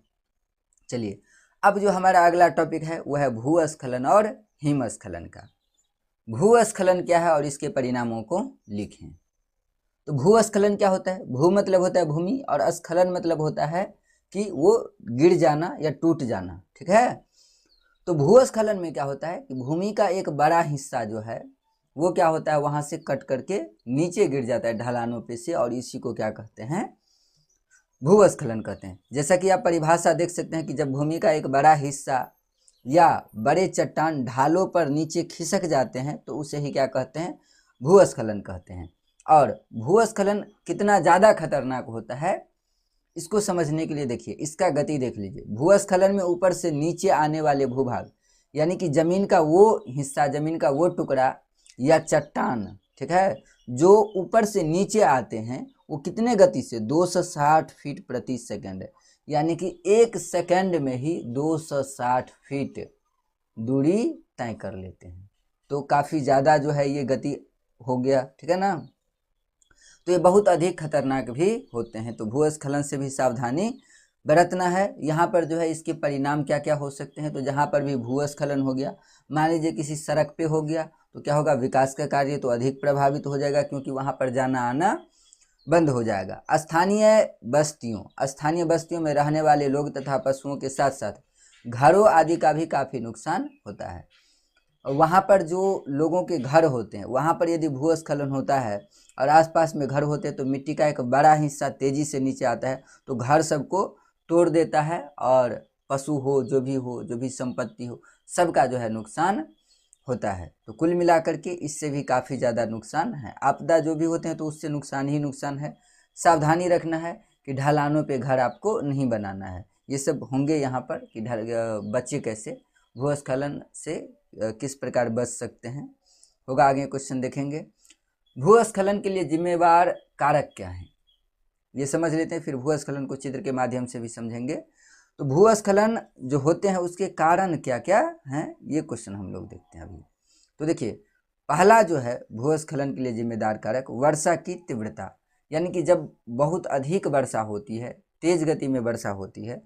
चलिए अब जो हमारा अगला टॉपिक है वो है भूस्खलन और हिमस्खलन का। भूस्खलन क्या है और इसके परिणामों को लिखें। तो भूस्खलन क्या होता है, भू मतलब होता है भूमि और स्खलन मतलब होता है कि वो गिर जाना या टूट जाना, ठीक है। तो भूस्खलन में क्या होता है कि भूमि का एक बड़ा हिस्सा जो है वो क्या होता है वहाँ से कट करके नीचे गिर जाता है ढलानों पे से, और इसी को क्या कहते हैं, भूस्खलन कहते हैं। जैसा कि आप परिभाषा देख सकते हैं कि जब भूमि का एक बड़ा हिस्सा या बड़े चट्टान ढालों पर नीचे खिसक जाते हैं तो उसे ही क्या कहते हैं, भूस्खलन कहते हैं। और भूस्खलन कितना ज़्यादा खतरनाक होता है इसको समझने के लिए देखिए इसका गति देख लीजिए। भूस्खलन में ऊपर से नीचे आने वाले भूभाग यानी कि जमीन का वो हिस्सा, जमीन का वो टुकड़ा या चट्टान, ठीक है, जो ऊपर से नीचे आते हैं वो कितने गति से 260 फीट प्रति सेकंड, यानी कि 1 सेकंड में ही 260 फीट दूरी तय कर लेते हैं। तो काफ़ी ज़्यादा जो है ये गति हो गया, ठीक है ना। तो ये बहुत अधिक खतरनाक भी होते हैं। तो भूस्खलन से भी सावधानी बरतना है। यहाँ पर जो है इसके परिणाम क्या क्या हो सकते हैं। तो जहाँ पर भी भूस्खलन हो गया, मान लीजिए किसी सड़क पे हो गया, तो क्या होगा, विकास का कार्य तो अधिक प्रभावित हो जाएगा क्योंकि वहाँ पर जाना आना बंद हो जाएगा। स्थानीय बस्तियों में रहने वाले लोग तथा पशुओं के साथ साथ घरों आदि का भी काफ़ी नुकसान होता है। वहाँ पर जो लोगों के घर होते हैं वहाँ पर यदि भूस्खलन होता है और आसपास में घर होते हैं तो मिट्टी का एक बड़ा हिस्सा तेज़ी से नीचे आता है तो घर सबको तोड़ देता है और पशु हो, जो भी संपत्ति हो, सबका जो है नुकसान होता है। तो कुल मिलाकर के इससे भी काफ़ी ज़्यादा नुकसान है। आपदा जो भी होते हैं तो उससे नुकसान ही नुकसान है। सावधानी रखना है कि ढलानों पे घर आपको नहीं बनाना है। ये सब होंगे यहाँ पर कि बच्चे कैसे भूस्खलन से किस प्रकार बच सकते हैं, होगा आगे क्वेश्चन देखेंगे। भूस्खलन के लिए जिम्मेवार कारक क्या हैं ये समझ लेते हैं, फिर भूस्खलन को चित्र के माध्यम से भी समझेंगे। तो भूस्खलन जो होते हैं उसके कारण क्या क्या हैं ये क्वेश्चन हम लोग देखते हैं अभी। तो देखिए पहला जो है भूस्खलन के लिए जिम्मेदार कारक वर्षा की तीव्रता, यानी कि जब बहुत अधिक वर्षा होती है, तेज गति में वर्षा होती है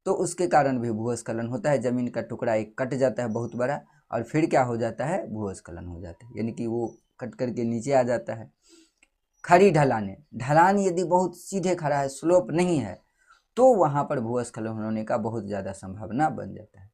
तो उसके कारण भी भूस्खलन होता है। ज़मीन का टुकड़ा एक कट जाता है बहुत बड़ा और फिर क्या हो जाता है, भूस्खलन हो जाता है, यानी कि वो कट करके नीचे आ जाता है। खड़ी ढलानें, ढलान यदि बहुत सीधे खड़ा है, स्लोप नहीं है, तो वहाँ पर भूस्खलन होने का बहुत ज़्यादा संभावना बन जाता है।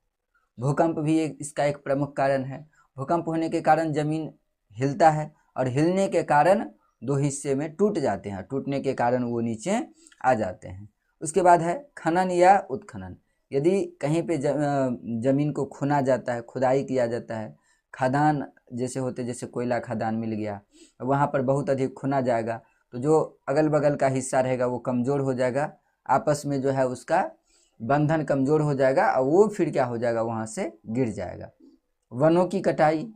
भूकंप भी इसका एक प्रमुख कारण है। भूकंप होने के कारण ज़मीन हिलता है और हिलने के कारण दो हिस्से में टूट जाते हैं, टूटने के कारण वो नीचे आ जाते हैं। उसके बाद है खनन या उत्खनन, यदि कहीं पे ज़मीन को खुना जाता है, खुदाई किया जाता है, खदान जैसे होते, जैसे कोयला खदान मिल गया, वहाँ पर बहुत अधिक खुना जाएगा तो जो अगल बगल का हिस्सा रहेगा वो कमज़ोर हो जाएगा, आपस में जो है उसका बंधन कमज़ोर हो जाएगा और वो फिर क्या हो जाएगा, वहाँ से गिर जाएगा। वनों की कटाई,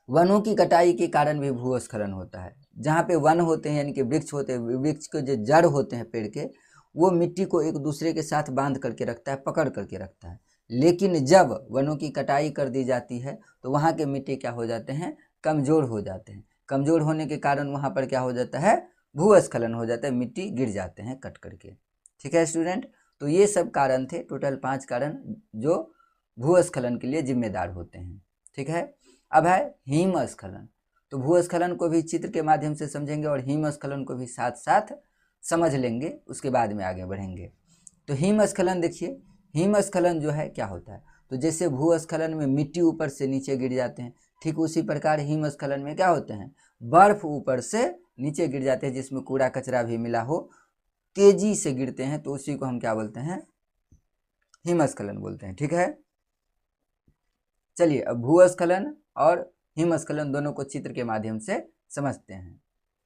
वनों की कटाई के कारण भी भूस्खलन होता है। जहाँ पे वन होते हैं यानी कि वृक्ष होते हैं, वृक्ष के जो जड़ होते हैं पेड़ के, वो मिट्टी को एक दूसरे के साथ बांध करके रखता है, पकड़ करके रखता है। लेकिन जब वनों की कटाई कर दी जाती है तो वहाँ के मिट्टी क्या हो जाते हैं, कमज़ोर हो जाते हैं। कमज़ोर होने के कारण वहाँ पर क्या हो जाता है, भूस्खलन हो जाता है, मिट्टी गिर जाते हैं कट करके। ठीक है स्टूडेंट, तो ये सब कारण थे, टोटल 5 कारण जो भूस्खलन के लिए जिम्मेदार होते हैं। ठीक है, अब है हिमस्खलन। तो भूस्खलन को भी चित्र के माध्यम से समझेंगे और हिमस्खलन को भी साथ साथ समझ लेंगे, उसके बाद में आगे बढ़ेंगे। तो हिमस्खलन देखिए, हिमस्खलन जो है क्या होता है, तो जैसे भूस्खलन में मिट्टी ऊपर से नीचे गिर जाते हैं, ठीक उसी प्रकार हिमस्खलन में क्या होते हैं, बर्फ ऊपर से नीचे गिर जाते हैं, जिसमें कूड़ा कचरा भी मिला हो, तेजी से गिरते हैं, तो उसी को हम क्या बोलते हैं, हिमस्खलन बोलते हैं। ठीक है, चलिए अब भूस्खलन और हिमस्खलन दोनों को चित्र के माध्यम से समझते हैं।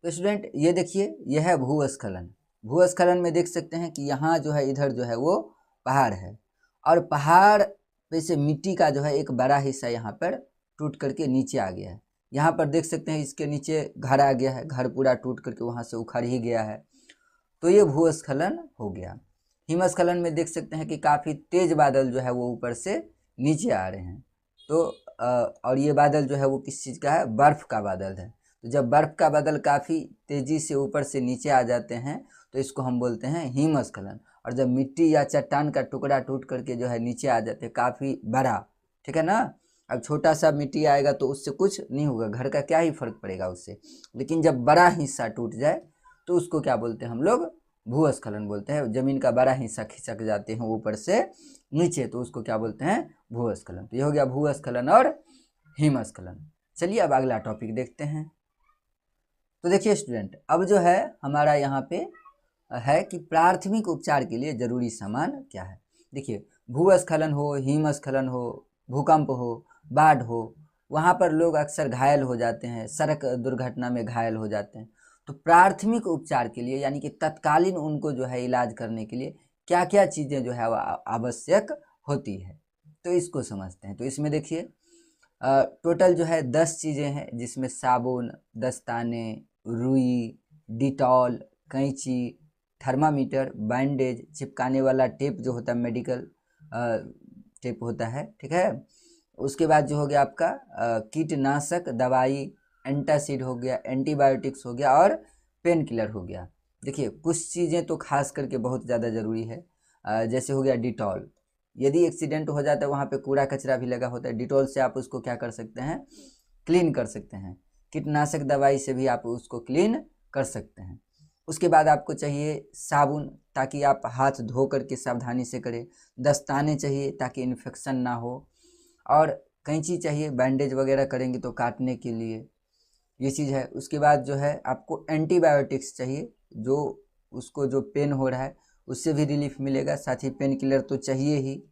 तो स्टूडेंट ये देखिए, यह है भूस्खलन। भूस्खलन में देख सकते हैं कि यहाँ जो है, इधर जो है वो पहाड़ है और पहाड़ पे से मिट्टी का जो है एक बड़ा हिस्सा यहाँ पर टूट करके नीचे आ गया है। यहाँ पर देख सकते हैं इसके नीचे घर आ गया है, घर पूरा टूट करके वहाँ से उखड़ ही गया है, तो ये भूस्खलन हो गया। हिमस्खलन में देख सकते हैं कि काफ़ी तेज बादल जो है वो ऊपर से नीचे आ रहे हैं, तो और ये बादल जो है वो किस चीज़ का है, बर्फ़ का बादल है। तो जब बर्फ़ का बादल काफ़ी तेज़ी से ऊपर से नीचे आ जाते हैं तो इसको हम बोलते हैं हिमस्खलन। और जब मिट्टी या चट्टान का टुकड़ा टूट करके जो है नीचे आ जाते हैं काफ़ी बड़ा, ठीक है ना। अब छोटा सा मिट्टी आएगा तो उससे कुछ नहीं होगा, घर का क्या ही फर्क पड़ेगा उससे, लेकिन जब बड़ा हिस्सा टूट जाए तो उसको क्या बोलते हैं हम लोग, भूस्खलन बोलते हैं। ज़मीन का बड़ा हिस्सा खिसक जाते हैं ऊपर से नीचे, तो उसको क्या बोलते हैं, भूस्खलन। तो ये हो गया भूस्खलन और हिमस्खलन। चलिए अब अगला टॉपिक देखते हैं। तो देखिए स्टूडेंट, अब जो है हमारा यहाँ पे है कि प्राथमिक उपचार के लिए जरूरी सामान क्या है। देखिए भूस्खलन हो, हिमस्खलन हो, भूकंप हो, बाढ़ हो, वहाँ पर लोग अक्सर घायल हो जाते हैं, सड़क दुर्घटना में घायल हो जाते हैं। तो प्राथमिक उपचार के लिए यानी कि तत्कालीन उनको जो है इलाज करने के लिए क्या क्या चीज़ें जो है आवश्यक होती है, तो इसको समझते हैं। तो इसमें देखिए टोटल जो है 10 चीज़ें हैं, जिसमें साबुन, दस्ताने, रुई, डिटॉल, कैंची, थर्मामीटर, बैंडेज, चिपकाने वाला टेप जो होता है मेडिकल टेप होता है, ठीक है। उसके बाद जो हो गया आपका कीटनाशक दवाई, एंटासिड हो गया, एंटीबायोटिक्स हो गया और पेन किलर हो गया। देखिए कुछ चीज़ें तो खास करके बहुत ज़्यादा ज़रूरी है, जैसे हो गया डिटॉल। यदि एक्सीडेंट हो जाता है वहाँ पे कूड़ा कचरा भी लगा होता है, डिटॉल से आप उसको क्या कर सकते हैं, क्लीन कर सकते हैं। कीटनाशक दवाई से भी आप उसको क्लीन कर सकते हैं। उसके बाद आपको चाहिए साबुन, ताकि आप हाथ धो करके सावधानी से करें। दस्ताने चाहिए ताकि इन्फेक्शन ना हो, और कैंची चाहिए, बैंडेज वगैरह करेंगे तो काटने के लिए, ये चीज़ है। उसके बाद जो है आपको एंटीबायोटिक्स चाहिए, जो उसको जो पेन हो रहा है उससे भी रिलीफ मिलेगा, साथ ही पेन किलर तो चाहिए ही,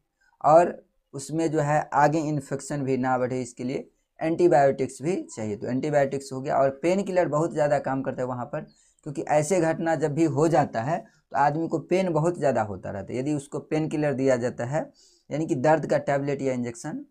और उसमें जो है आगे इन्फेक्शन भी ना बढ़े इसके लिए एंटीबायोटिक्स भी चाहिए। तो एंटीबायोटिक्स हो गया, और पेन किलर बहुत ज़्यादा काम करता है वहाँ पर, क्योंकि ऐसे घटना जब भी हो जाता है तो आदमी को पेन बहुत ज़्यादा होता रहता है। यदि उसको पेन किलर दिया जाता है, यानी कि दर्द का टैबलेट या इंजेक्शन,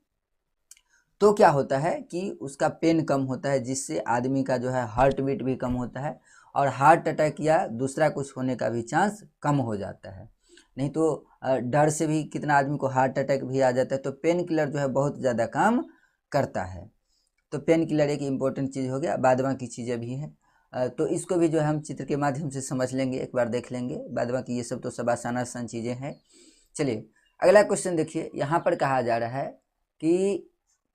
तो क्या होता है कि उसका पेन कम होता है, जिससे आदमी का जो है हार्ट बीट भी कम होता है, और हार्ट अटैक या दूसरा कुछ होने का भी चांस कम हो जाता है। नहीं तो डर से भी कितना आदमी को हार्ट अटैक भी आ जाता है। तो पेन किलर जो है बहुत ज़्यादा काम करता है। तो पेन किलर एक इम्पोर्टेंट चीज़ हो गया, बाद बाकी चीज़ें भी हैं। तो इसको भी जो है हम चित्र के माध्यम से समझ लेंगे, एक बार देख लेंगे। बाद बाकी ये सब तो सब आसान आसान चीज़ें हैं। चलिए अगला क्वेश्चन देखिए, यहाँ पर कहा जा रहा है कि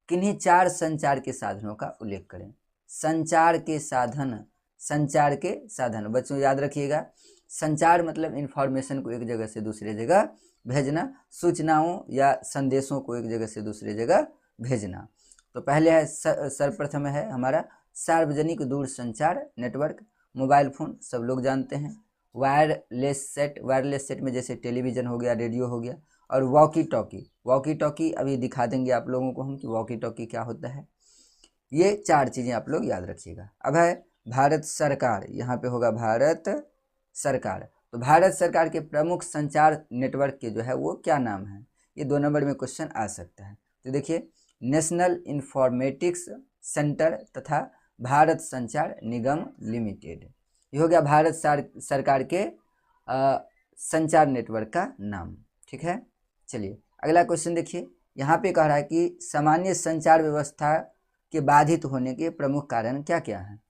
किन्हीं 4 संचार के साधनों का उल्लेख करें। संचार के साधन, संचार के साधन बच्चों याद रखिएगा। संचार मतलब इंफॉर्मेशन को एक जगह से दूसरे जगह भेजना, सूचनाओं या संदेशों को एक जगह से दूसरे जगह भेजना। तो पहले है सर्वप्रथम है हमारा सार्वजनिक दूरसंचार नेटवर्क, मोबाइल फ़ोन सब लोग जानते हैं। वायरलेस सेट, वायरलेस सेट में जैसे टेलीविज़न हो गया, रेडियो हो गया, और वॉकी टॉकी। वॉकी टॉकी अभी दिखा देंगे आप लोगों को हम कि वॉकी टॉकी क्या होता है। ये 4 चीज़ें आप लोग याद रखिएगा। अब है भारत सरकार, यहाँ पे होगा भारत सरकार। तो भारत सरकार के प्रमुख संचार नेटवर्क के जो है वो क्या नाम है, ये 2 नंबर में क्वेश्चन आ सकता है। तो देखिए नेशनल इंफॉर्मेटिक्स सेंटर तथा भारत संचार निगम लिमिटेड, ये हो गया भारत सरकार के संचार नेटवर्क का नाम, ठीक है। चलिए अगला क्वेश्चन देखिए, यहाँ पे कह रहा है कि सामान्य संचार व्यवस्था के बाधित होने के प्रमुख कारण क्या क्या हैं।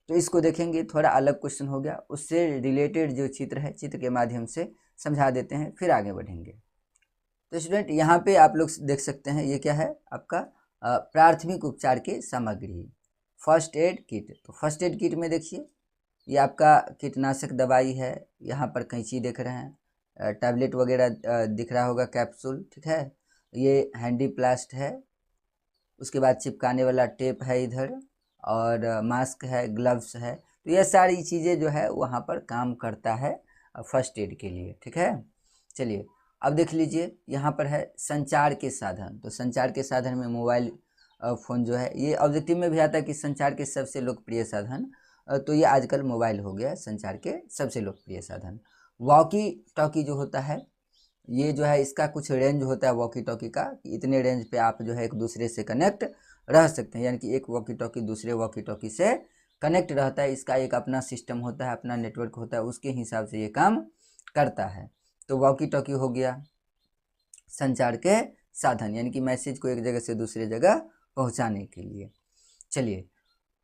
तो इसको देखेंगे, थोड़ा अलग क्वेश्चन हो गया, उससे रिलेटेड जो चित्र है चित्र के माध्यम से समझा देते हैं, फिर आगे बढ़ेंगे। तो स्टूडेंट यहाँ पे आप लोग देख सकते हैं, ये क्या है आपका प्राथमिक उपचार की सामग्री, फर्स्ट एड किट। तो फर्स्ट एड किट में देखिए ये आपका कीटनाशक दवाई है, यहाँ पर कैंची देख रहे हैं, टैबलेट वगैरह दिख रहा होगा, कैप्सूल, ठीक है। ये हैंडी प्लास्ट है, उसके बाद चिपकाने वाला टेप है इधर, और मास्क है, ग्लव्स है। तो ये सारी चीज़ें जो है वहाँ पर काम करता है फर्स्ट एड के लिए, ठीक है। चलिए अब देख लीजिए, यहाँ पर है संचार के साधन। तो संचार के साधन में मोबाइल फ़ोन जो है, ये ऑब्जेक्टिव में भी आता है कि संचार के सबसे लोकप्रिय साधन, तो ये आजकल मोबाइल हो गया संचार के सबसे लोकप्रिय साधन। वॉकी टॉकी जो होता है, ये जो है इसका कुछ रेंज होता है वॉकी टॉकी का, कि इतने रेंज पे आप जो है एक दूसरे से कनेक्ट रह सकते हैं, यानी कि एक वॉकी टॉकी दूसरे वॉकी टॉकी से कनेक्ट रहता है। इसका एक अपना सिस्टम होता है, अपना नेटवर्क होता है, उसके हिसाब से ये काम करता है। तो वॉकी टॉकी हो गया संचार के साधन, यानी कि मैसेज को एक जगह से दूसरे जगह पहुंचाने के लिए। चलिए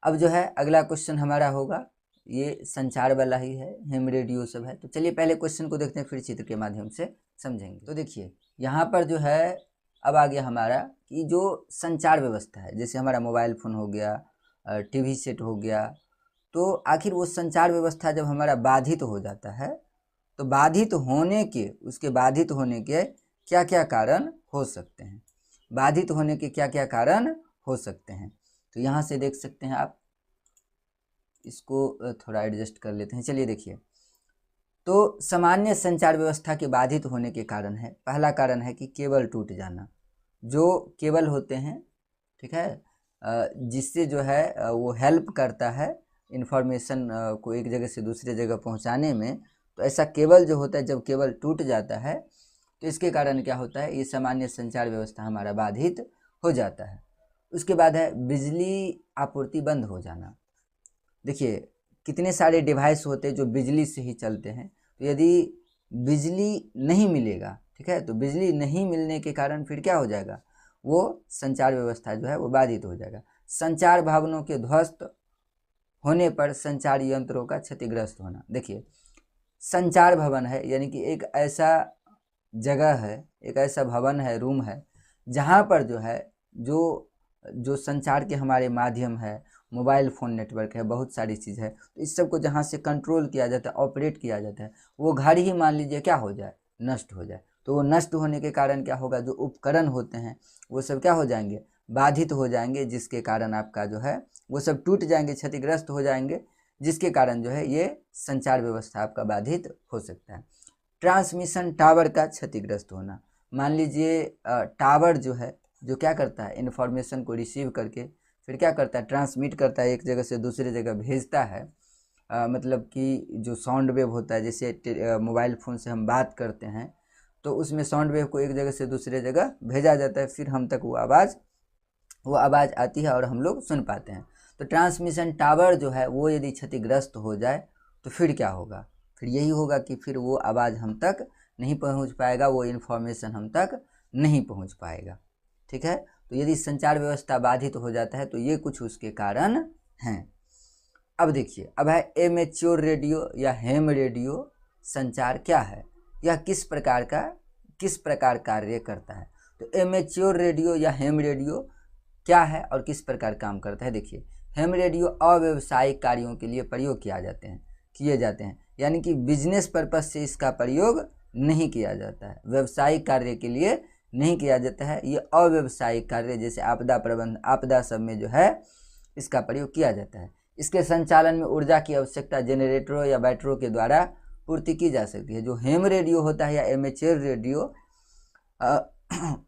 अब जो है अगला क्वेश्चन हमारा होगा, ये संचार वाला ही है, हेम रेडियो सब है। तो चलिए पहले क्वेश्चन को देखते हैं, फिर चित्र के माध्यम से समझेंगे। तो देखिए यहाँ पर जो है अब आ गया हमारा कि जो संचार व्यवस्था है, जैसे हमारा मोबाइल फ़ोन हो गया, टीवी सेट हो गया, तो आखिर वो संचार व्यवस्था जब हमारा बाधित हो जाता है, तो बाधित होने के, उसके बाधित होने के क्या क्या कारण हो सकते हैं, बाधित होने के क्या क्या कारण हो सकते हैं। तो यहाँ से देख सकते हैं आप, इसको थोड़ा एडजस्ट कर लेते हैं। चलिए देखिए, तो सामान्य संचार व्यवस्था के बाधित होने के कारण है, पहला कारण है कि केबल टूट जाना। जो केबल होते हैं, ठीक है, जिससे जो है वो हेल्प करता है इन्फॉर्मेशन को एक जगह से दूसरे जगह पहुंचाने में। तो ऐसा केबल जो होता है, जब केबल टूट जाता है तो इसके कारण क्या होता है, ये सामान्य संचार व्यवस्था हमारा बाधित हो जाता है। उसके बाद है बिजली आपूर्ति बंद हो जाना। देखिए कितने सारे डिवाइस होते हैं जो बिजली से ही चलते हैं, तो यदि बिजली नहीं मिलेगा, ठीक है, तो बिजली नहीं मिलने के कारण फिर क्या हो जाएगा, वो संचार व्यवस्था जो है वो बाधित हो जाएगा। संचार भवनों के ध्वस्त होने पर संचार यंत्रों का क्षतिग्रस्त होना। देखिए संचार भवन है यानी कि एक ऐसा जगह है, एक ऐसा भवन है, रूम है, जहाँ पर जो है जो संचार के हमारे माध्यम है, मोबाइल फ़ोन नेटवर्क है, बहुत सारी चीज़ है, तो इस सब को जहाँ से कंट्रोल किया जाता है, ऑपरेट किया जाता है, वो घर ही मान लीजिए क्या हो जाए, नष्ट हो जाए। तो वो नष्ट होने के कारण क्या होगा, जो उपकरण होते हैं वो सब क्या हो जाएंगे, बाधित हो जाएंगे, जिसके कारण आपका जो है वो सब टूट जाएंगे, क्षतिग्रस्त हो जाएंगे, जिसके कारण जो है ये संचार व्यवस्था आपका बाधित हो सकता है। ट्रांसमिशन टावर का क्षतिग्रस्त होना। मान लीजिए टावर जो है, जो क्या करता है, इन्फॉर्मेशन को रिसीव करके फिर क्या करता है, ट्रांसमिट करता है, एक जगह से दूसरे जगह भेजता है। मतलब कि जो साउंड वेव होता है, जैसे मोबाइल फ़ोन से हम बात करते हैं तो उसमें साउंड वेव को एक जगह से दूसरे जगह भेजा जाता है, फिर हम तक वो आवाज़ आती है और हम लोग सुन पाते हैं। तो ट्रांसमिशन टावर जो है वो यदि क्षतिग्रस्त हो जाए तो फिर क्या होगा, फिर यही होगा कि फिर वो आवाज़ हम तक नहीं पहुंच पाएगा, वो इन्फॉर्मेशन हम तक नहीं पहुंच पाएगा। ठीक है, तो यदि संचार व्यवस्था बाधित हो जाता है तो ये कुछ उसके कारण हैं। अब देखिए, अब है एमेच्योर रेडियो या हैम रेडियो संचार क्या है, यह किस प्रकार कार्य करता है। तो एमेच्योर रेडियो या हैम रेडियो क्या है और किस प्रकार काम करता है। देखिए हैम रेडियो अव्यावसायिक कार्यों के लिए प्रयोग किए जाते हैं, यानी कि बिजनेस पर्पज से इसका प्रयोग नहीं किया जाता है, व्यवसायिक कार्य के लिए नहीं किया जाता है। ये अव्यावसायिक कार्य जैसे आपदा प्रबंधन, आपदा सब में जो है इसका प्रयोग किया जाता है। इसके संचालन में ऊर्जा की आवश्यकता जनरेटरों या बैटरियों के द्वारा पूर्ति की जा सकती है। जो हैम रेडियो होता है या एमेच्योर रेडियो,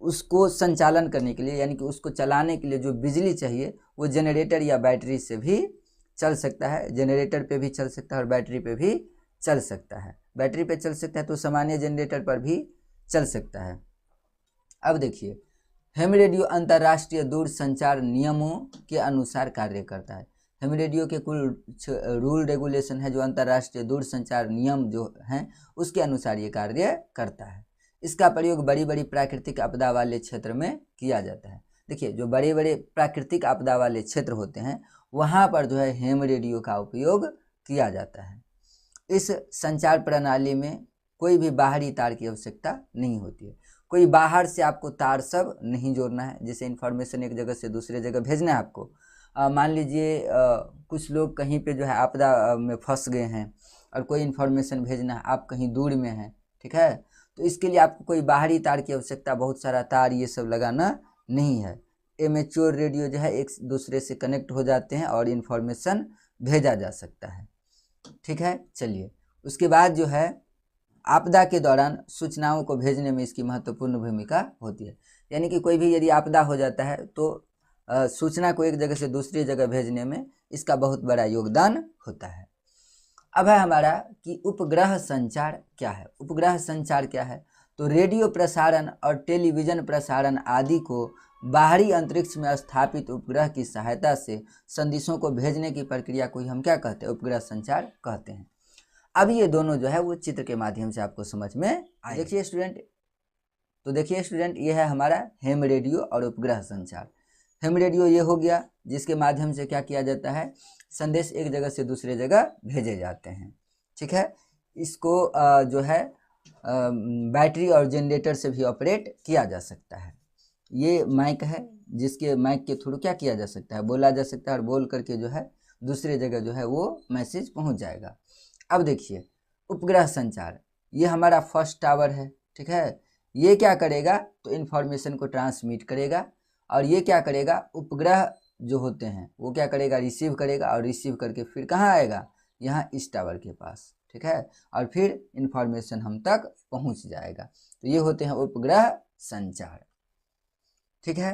उसको संचालन करने के लिए यानी कि उसको चलाने के लिए जो बिजली चाहिए वो जनरेटर या बैटरी से भी चल सकता है। जनरेटर पे भी चल सकता है और बैटरी पे भी चल सकता है। बैटरी पे चल सकता है तो सामान्य जनरेटर पर भी चल सकता है। अब देखिए हैम रेडियो अंतर्राष्ट्रीय दूरसंचार नियमों के अनुसार कार्य करता है। हैम रेडियो के कुल रूल रेगुलेशन है जो अंतर्राष्ट्रीय दूरसंचार नियम जो हैं उसके अनुसार ये कार्य करता है। इसका प्रयोग बड़ी बड़ी प्राकृतिक आपदा वाले क्षेत्र में किया जाता है। देखिए जो बड़े बड़े प्राकृतिक आपदा वाले क्षेत्र होते हैं वहाँ पर जो है हैम रेडियो का उपयोग किया जाता है। इस संचार प्रणाली में कोई भी बाहरी तार की आवश्यकता नहीं होती है। कोई बाहर से आपको तार सब नहीं जोड़ना है। जैसे इन्फॉर्मेशन एक जगह से दूसरे जगह भेजना है आपको, मान लीजिए कुछ लोग कहीं पे जो है आपदा में फंस गए हैं और कोई इन्फॉर्मेशन भेजना है, आप कहीं दूर में हैं, ठीक है, तो इसके लिए आपको कोई बाहरी तार की आवश्यकता, बहुत सारा तार ये सब लगाना नहीं है। एमेच्योर रेडियो जो है एक दूसरे से कनेक्ट हो जाते हैं और इन्फॉर्मेशन भेजा जा सकता है। ठीक है, चलिए उसके बाद जो है आपदा के दौरान सूचनाओं को भेजने में इसकी महत्वपूर्ण भूमिका होती है। यानी कि कोई भी यदि आपदा हो जाता है तो सूचना को एक जगह से दूसरी जगह भेजने में इसका बहुत बड़ा योगदान होता है। अब है हमारा कि उपग्रह संचार क्या है। उपग्रह संचार क्या है, तो रेडियो प्रसारण और टेलीविज़न प्रसारण आदि को बाहरी अंतरिक्ष में स्थापित उपग्रह की सहायता से संदेशों को भेजने की प्रक्रिया को ही हम क्या कहते हैं, उपग्रह संचार कहते हैं। अब ये दोनों जो है वो चित्र के माध्यम से आपको समझ में आए। देखिए स्टूडेंट, ये है हमारा हैम रेडियो और उपग्रह संचार। हैम रेडियो ये हो गया जिसके माध्यम से क्या किया जाता है, संदेश एक जगह से दूसरे जगह भेजे जाते हैं। ठीक है, इसको जो है बैटरी और जनरेटर से भी ऑपरेट किया जा सकता है। ये माइक है जिसके माइक के थ्रू क्या किया जा सकता है, बोला जा सकता है और बोल करके जो है दूसरे जगह जो है वो मैसेज पहुंच जाएगा। अब देखिए उपग्रह संचार, ये हमारा फर्स्ट टावर है। ठीक है, ये क्या करेगा, तो इन्फॉर्मेशन को ट्रांसमिट करेगा और ये क्या करेगा, उपग्रह जो होते हैं वो क्या करेगा, रिसीव करेगा और रिसीव करके फिर कहाँ आएगा, यहाँ इस टावर के पास। ठीक है, और फिर इन्फॉर्मेशन हम तक पहुँच जाएगा। तो ये होते हैं उपग्रह संचार। ठीक है,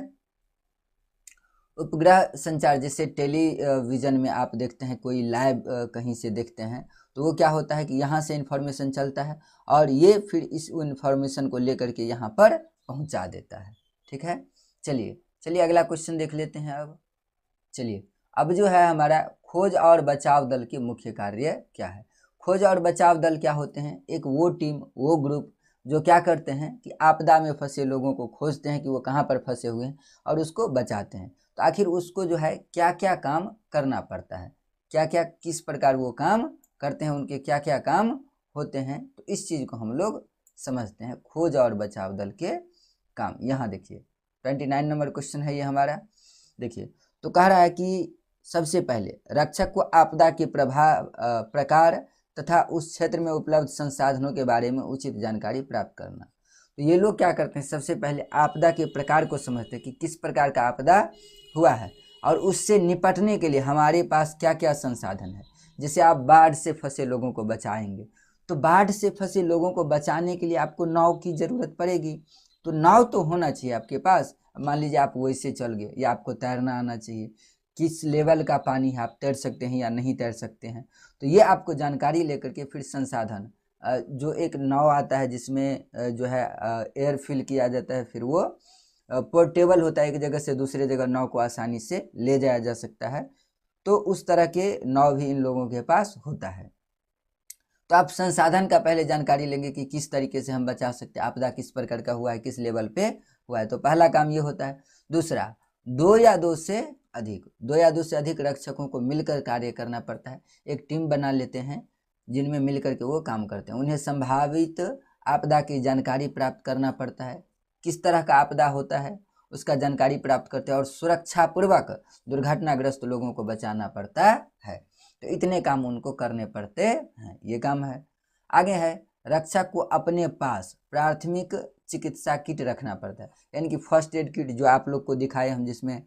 उपग्रह संचार, जैसे टेलीविज़न में आप देखते हैं, कोई लाइव कहीं से देखते हैं, तो वो क्या होता है कि यहाँ से इन्फॉर्मेशन चलता है और ये फिर इस इन्फॉर्मेशन को लेकर के यहाँ पर पहुँचा देता है। ठीक है, चलिए अगला क्वेश्चन देख लेते हैं। अब जो है हमारा खोज और बचाव दल के मुख्य कार्य क्या है। खोज और बचाव दल क्या होते हैं? एक वो टीम, वो ग्रुप जो क्या करते हैं कि आपदा में फंसे लोगों को खोजते हैं कि वो कहाँ पर फंसे हुए हैं और उसको बचाते हैं। तो आखिर उसको जो है क्या क्या काम करना पड़ता है, क्या क्या किस प्रकार वो काम करते हैं, उनके क्या क्या काम होते हैं, तो इस चीज़ को हम लोग समझते हैं, खोज और बचाव दल के काम। यहाँ देखिए 29 नंबर क्वेश्चन है ये हमारा। देखिए, तो कह रहा है कि सबसे पहले रक्षक को आपदा के प्रकार तथा उस क्षेत्र में उपलब्ध संसाधनों के बारे में उचित जानकारी प्राप्त करना। तो ये लोग क्या करते हैं, सबसे पहले आपदा के प्रकार को समझते हैं कि किस प्रकार का आपदा हुआ है और उससे निपटने के लिए हमारे पास क्या क्या संसाधन है। जैसे आप बाढ़ से फंसे लोगों को बचाएंगे, तो बाढ़ से फंसे लोगों को बचाने के लिए आपको नाव की ज़रूरत पड़ेगी, तो नाव तो होना चाहिए आपके पास। मान लीजिए आप वैसे चल गए, या आपको तैरना आना चाहिए, किस लेवल का पानी है, आप तैर सकते हैं या नहीं तैर सकते हैं, तो ये आपको जानकारी लेकर के फिर संसाधन, जो एक नाव आता है जिसमें जो है एयर फिल किया जाता है, फिर वो पोर्टेबल होता है, एक जगह से दूसरे जगह नाव को आसानी से ले जाया जा सकता है, तो उस तरह के नाव भी इन लोगों के पास होता है। तो आप संसाधन का पहले जानकारी लेंगे कि किस तरीके से हम बचा सकते हैं, आपदा किस प्रकार का हुआ है, किस लेवल पे हुआ है, तो पहला काम ये होता है। दूसरा, दो या दो से अधिक रक्षकों को मिलकर कार्य करना पड़ता है। एक टीम बना लेते हैं जिनमें मिलकर के वो काम करते हैं। उन्हें संभावित आपदा की जानकारी प्राप्त करना पड़ता है, किस तरह का आपदा होता है उसका जानकारी प्राप्त करते हैं और सुरक्षापूर्वक दुर्घटनाग्रस्त लोगों को बचाना पड़ता है। तो इतने काम उनको करने पड़ते हैं, ये काम है। आगे है, रक्षक को अपने पास प्राथमिक चिकित्सा किट रखना पड़ता है, यानी कि फर्स्ट एड किट जो आप लोग को दिखाए हम, जिसमें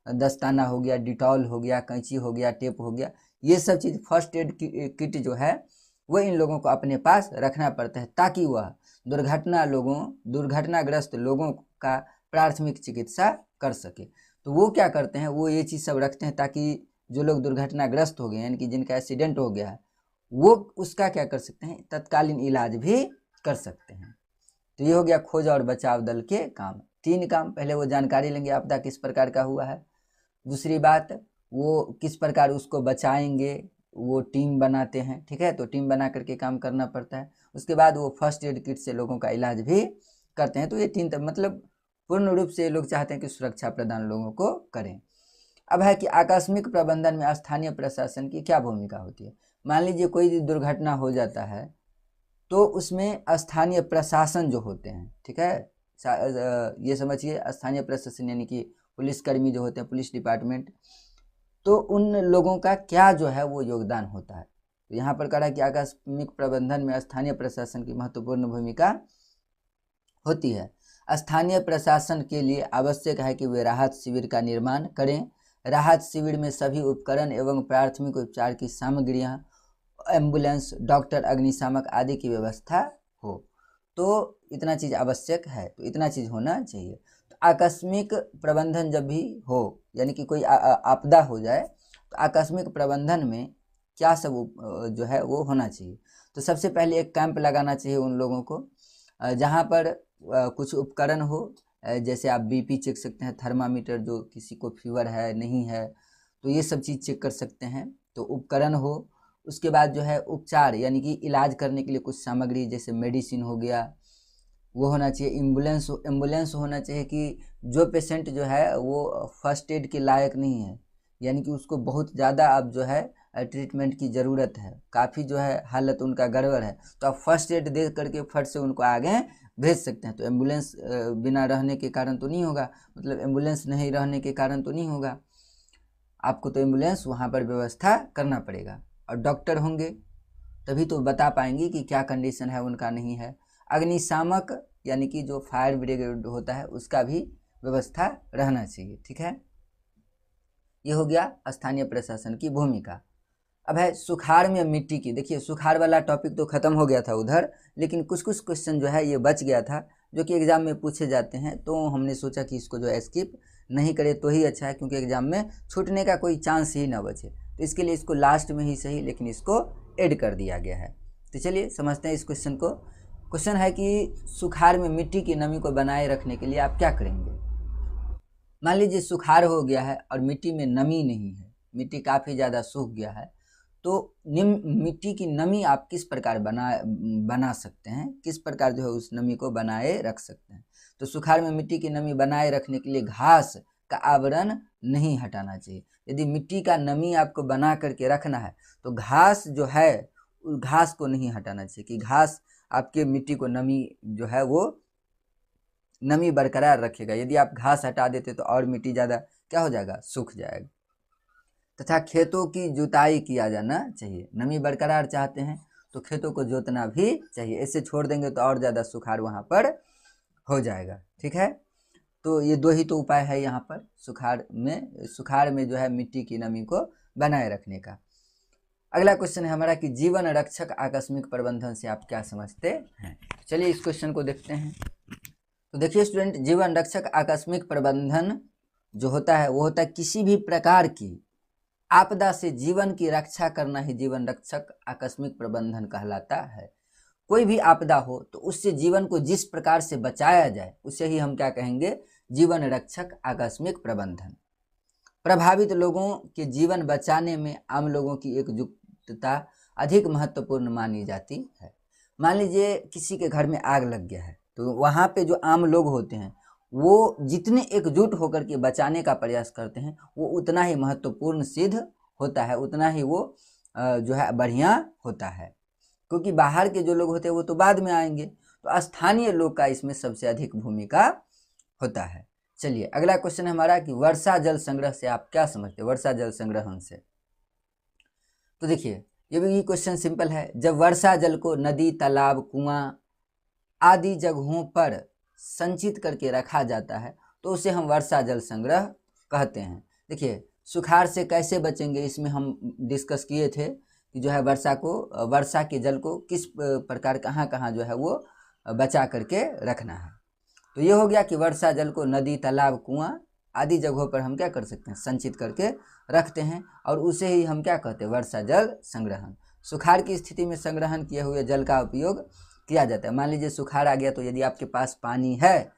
दस्ताना हो गया, डिटॉल हो गया, कैंची हो गया, टेप हो गया, ये सब चीज़ फर्स्ट एड किट जो है वो इन लोगों को अपने पास रखना पड़ता है, ताकि वह दुर्घटनाग्रस्त लोगों का प्राथमिक चिकित्सा कर सके। तो वो क्या करते हैं, वो ये चीज़ सब रखते हैं ताकि जो लोग दुर्घटनाग्रस्त हो गए, यानी कि जिनका एक्सीडेंट हो गया है, वो उसका क्या कर सकते हैं, तत्कालीन इलाज भी कर सकते हैं। तो ये हो गया खोज और बचाव दल के काम। 3 काम, पहले वो जानकारी लेंगे आपदा किस प्रकार का हुआ है, दूसरी बात वो किस प्रकार उसको बचाएंगे, वो टीम बनाते हैं, ठीक है, तो टीम बना करके काम करना पड़ता है। उसके बाद वो फर्स्ट एड किट से लोगों का इलाज भी करते हैं। तो ये 3 मतलब पूर्ण रूप से लोग चाहते हैं कि सुरक्षा प्रदान लोगों को करें। अब है कि आकस्मिक प्रबंधन में स्थानीय प्रशासन की क्या भूमिका होती है। मान लीजिए कोई दुर्घटना हो जाता है, तो उसमें स्थानीय प्रशासन जो होते हैं, ठीक है, ये समझिए स्थानीय प्रशासन यानी कि पुलिसकर्मी जो होते हैं, पुलिस डिपार्टमेंट, तो उन लोगों का क्या जो है वो योगदान होता है। तो यहाँ पर कह रहा है कि आकस्मिक प्रबंधन में स्थानीय प्रशासन की महत्वपूर्ण भूमिका होती है। स्थानीय प्रशासन के लिए आवश्यक है कि वे राहत शिविर का निर्माण करें। राहत शिविर में सभी उपकरण एवं प्राथमिक उपचार की सामग्रियां, एम्बुलेंस, डॉक्टर, अग्निशामक आदि की व्यवस्था हो। तो इतना चीज़ आवश्यक है, तो इतना चीज़ होना चाहिए। तो आकस्मिक प्रबंधन जब भी हो, यानी कि कोई आपदा हो जाए, तो आकस्मिक प्रबंधन में क्या सब जो है वो होना चाहिए। तो सबसे पहले एक कैंप लगाना चाहिए उन लोगों को, जहाँ पर कुछ उपकरण हो, जैसे आप बीपी चेक सकते हैं, थर्मामीटर, जो किसी को फीवर है नहीं है तो ये सब चीज़ चेक कर सकते हैं, तो उपकरण हो। उसके बाद जो है उपचार, यानी कि इलाज करने के लिए कुछ सामग्री, जैसे मेडिसिन हो गया, वो होना चाहिए। एम्बुलेंस होना चाहिए कि जो पेशेंट जो है वो फर्स्ट एड के लायक नहीं है, यानी कि उसको बहुत ज़्यादा अब जो है ट्रीटमेंट की ज़रूरत है, काफ़ी जो है हालत उनका गड़बड़ है, तो आप फर्स्ट एड दे करके फट से उनको आगे भेज सकते हैं। तो एम्बुलेंस बिना रहने के कारण तो नहीं होगा, मतलब एम्बुलेंस नहीं रहने के कारण तो नहीं होगा, आपको तो एम्बुलेंस वहाँ पर व्यवस्था करना पड़ेगा। और डॉक्टर होंगे तभी तो बता पाएंगे कि क्या कंडीशन है उनका, नहीं है। अग्निशामक यानी कि जो फायर ब्रिगेड होता है उसका भी व्यवस्था रहना चाहिए, ठीक है। ये हो गया स्थानीय प्रशासन की भूमिका। अब है सुखाड़ में मिट्टी की। देखिए सुखाड़ वाला टॉपिक तो ख़त्म हो गया था उधर, लेकिन कुछ कुछ क्वेश्चन जो है ये बच गया था जो कि एग्ज़ाम में पूछे जाते हैं, तो हमने सोचा कि इसको जो है स्किप नहीं करे तो ही अच्छा है, क्योंकि एग्जाम में छूटने का कोई चांस ही ना बचे। तो इसके लिए इसको लास्ट में ही सही, लेकिन इसको ऐड कर दिया गया है। तो चलिए समझते हैं इस क्वेश्चन को। क्वेश्चन है कि सुखाड़ में मिट्टी की नमी को बनाए रखने के लिए आप क्या करेंगे। मान लीजिए सुखाड़ हो गया है और मिट्टी में नमी नहीं है, मिट्टी काफ़ी ज़्यादा सूख गया है, तो मिट्टी की नमी आप किस प्रकार बना सकते हैं, किस प्रकार जो है उस नमी को बनाए रख सकते हैं। तो सुखाड़ में मिट्टी की नमी बनाए रखने के लिए घास का आवरण नहीं हटाना चाहिए। यदि मिट्टी का नमी आपको बना करके रखना है तो घास जो है घास को नहीं हटाना चाहिए, कि घास आपके मिट्टी को नमी जो है वो नमी बरकरार रखेगा। यदि आप घास हटा देते तो और मिट्टी ज़्यादा क्या हो जाएगा, सूख जाएगा। तथा खेतों की जुताई किया जाना चाहिए। नमी बरकरार चाहते हैं तो खेतों को जोतना भी चाहिए, ऐसे छोड़ देंगे तो और ज़्यादा सुखाड़ वहाँ पर हो जाएगा। ठीक है, तो ये दो ही तो उपाय है यहाँ पर सुखाड़ में जो है मिट्टी की नमी को बनाए रखने का। अगला क्वेश्चन है हमारा कि जीवन रक्षक आकस्मिक प्रबंधन से आप क्या समझते हैं। चलिए इस क्वेश्चन को देखते हैं। तो देखिए स्टूडेंट, जीवन रक्षक आकस्मिक प्रबंधन जो होता है वो होता है किसी भी प्रकार की आपदा से जीवन की रक्षा करना ही जीवन रक्षक आकस्मिक प्रबंधन कहलाता है। कोई भी आपदा हो तो उससे जीवन को जिस प्रकार से बचाया जाए उसे ही हम क्या कहेंगे, जीवन रक्षक आकस्मिक प्रबंधन। प्रभावित लोगों के जीवन बचाने में आम लोगों की एकजुटता अधिक महत्वपूर्ण मानी जाती है। मान लीजिए किसी के घर में आग लग गया है तो वहाँ पे जो आम लोग होते हैं वो जितने एकजुट होकर के बचाने का प्रयास करते हैं वो उतना ही महत्वपूर्ण सिद्ध होता है, उतना ही वो जो है बढ़िया होता है। क्योंकि बाहर के जो लोग होते हैं वो तो बाद में आएंगे, तो स्थानीय लोग का इसमें सबसे अधिक भूमिका होता है। चलिए अगला क्वेश्चन है हमारा कि वर्षा जल संग्रह से आप क्या समझते हैं, वर्षा जल संग्रहण से। तो देखिए ये भी क्वेश्चन सिंपल है। जब वर्षा जल को नदी, तालाब, कुआं आदि जगहों पर संचित करके रखा जाता है तो उसे हम वर्षा जल संग्रह कहते हैं। देखिए सुखाड़ से कैसे बचेंगे इसमें हम डिस्कस किए थे कि जो है वर्षा के जल को किस प्रकार कहाँ जो है वो बचा करके रखना है। तो ये हो गया कि वर्षा जल को नदी, तालाब, कुआं आदि जगहों पर हम क्या कर सकते हैं, संचित करके रखते हैं और उसे ही हम क्या कहते हैं, वर्षा जल संग्रहण। सुखाड़ की स्थिति में संग्रहण किए हुए जल का उपयोग किया जाता है। मान लीजिए सुखाड़ आ गया तो यदि आपके पास पानी है,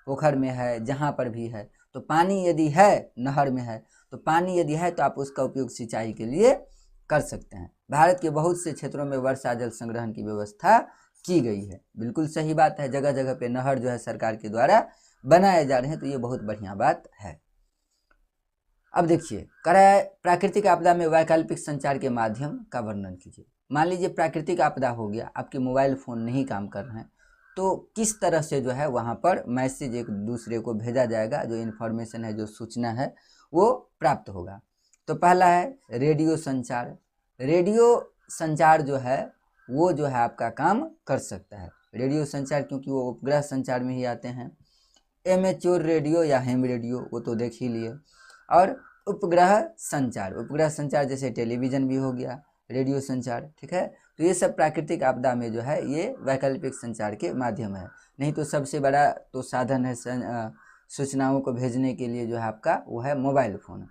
पोखर में है, जहाँ पर भी है, तो पानी यदि है, नहर में है, तो पानी यदि है तो आप उसका उपयोग सिंचाई के लिए कर सकते हैं। भारत के बहुत से क्षेत्रों में वर्षा जल संग्रहण की व्यवस्था की गई है। बिल्कुल सही बात है, जगह जगह पे नहर जो है सरकार के द्वारा बनाए जा रहे हैं, तो ये बहुत बढ़िया बात है। अब देखिए प्राकृतिक आपदा में वैकल्पिक संचार के माध्यम का वर्णन कीजिए। मान लीजिए प्राकृतिक आपदा हो गया, आपके मोबाइल फ़ोन नहीं काम कर रहे हैं, तो किस तरह से जो है वहाँ पर मैसेज एक दूसरे को भेजा जाएगा, जो इन्फॉर्मेशन है, जो सूचना है वो प्राप्त होगा। तो पहला है रेडियो संचार। रेडियो संचार जो है वो जो है आपका काम कर सकता है, रेडियो संचार, क्योंकि वो उपग्रह संचार में ही आते हैं। एमेच्योर रेडियो या हेम रेडियो वो तो देख ही लिए। और उपग्रह संचार जैसे टेलीविज़न भी हो गया, रेडियो संचार, ठीक है। तो ये सब प्राकृतिक आपदा में जो है ये वैकल्पिक संचार के माध्यम है। नहीं तो सबसे बड़ा तो साधन है सूचनाओं को भेजने के लिए जो है आपका वो है मोबाइल फ़ोन।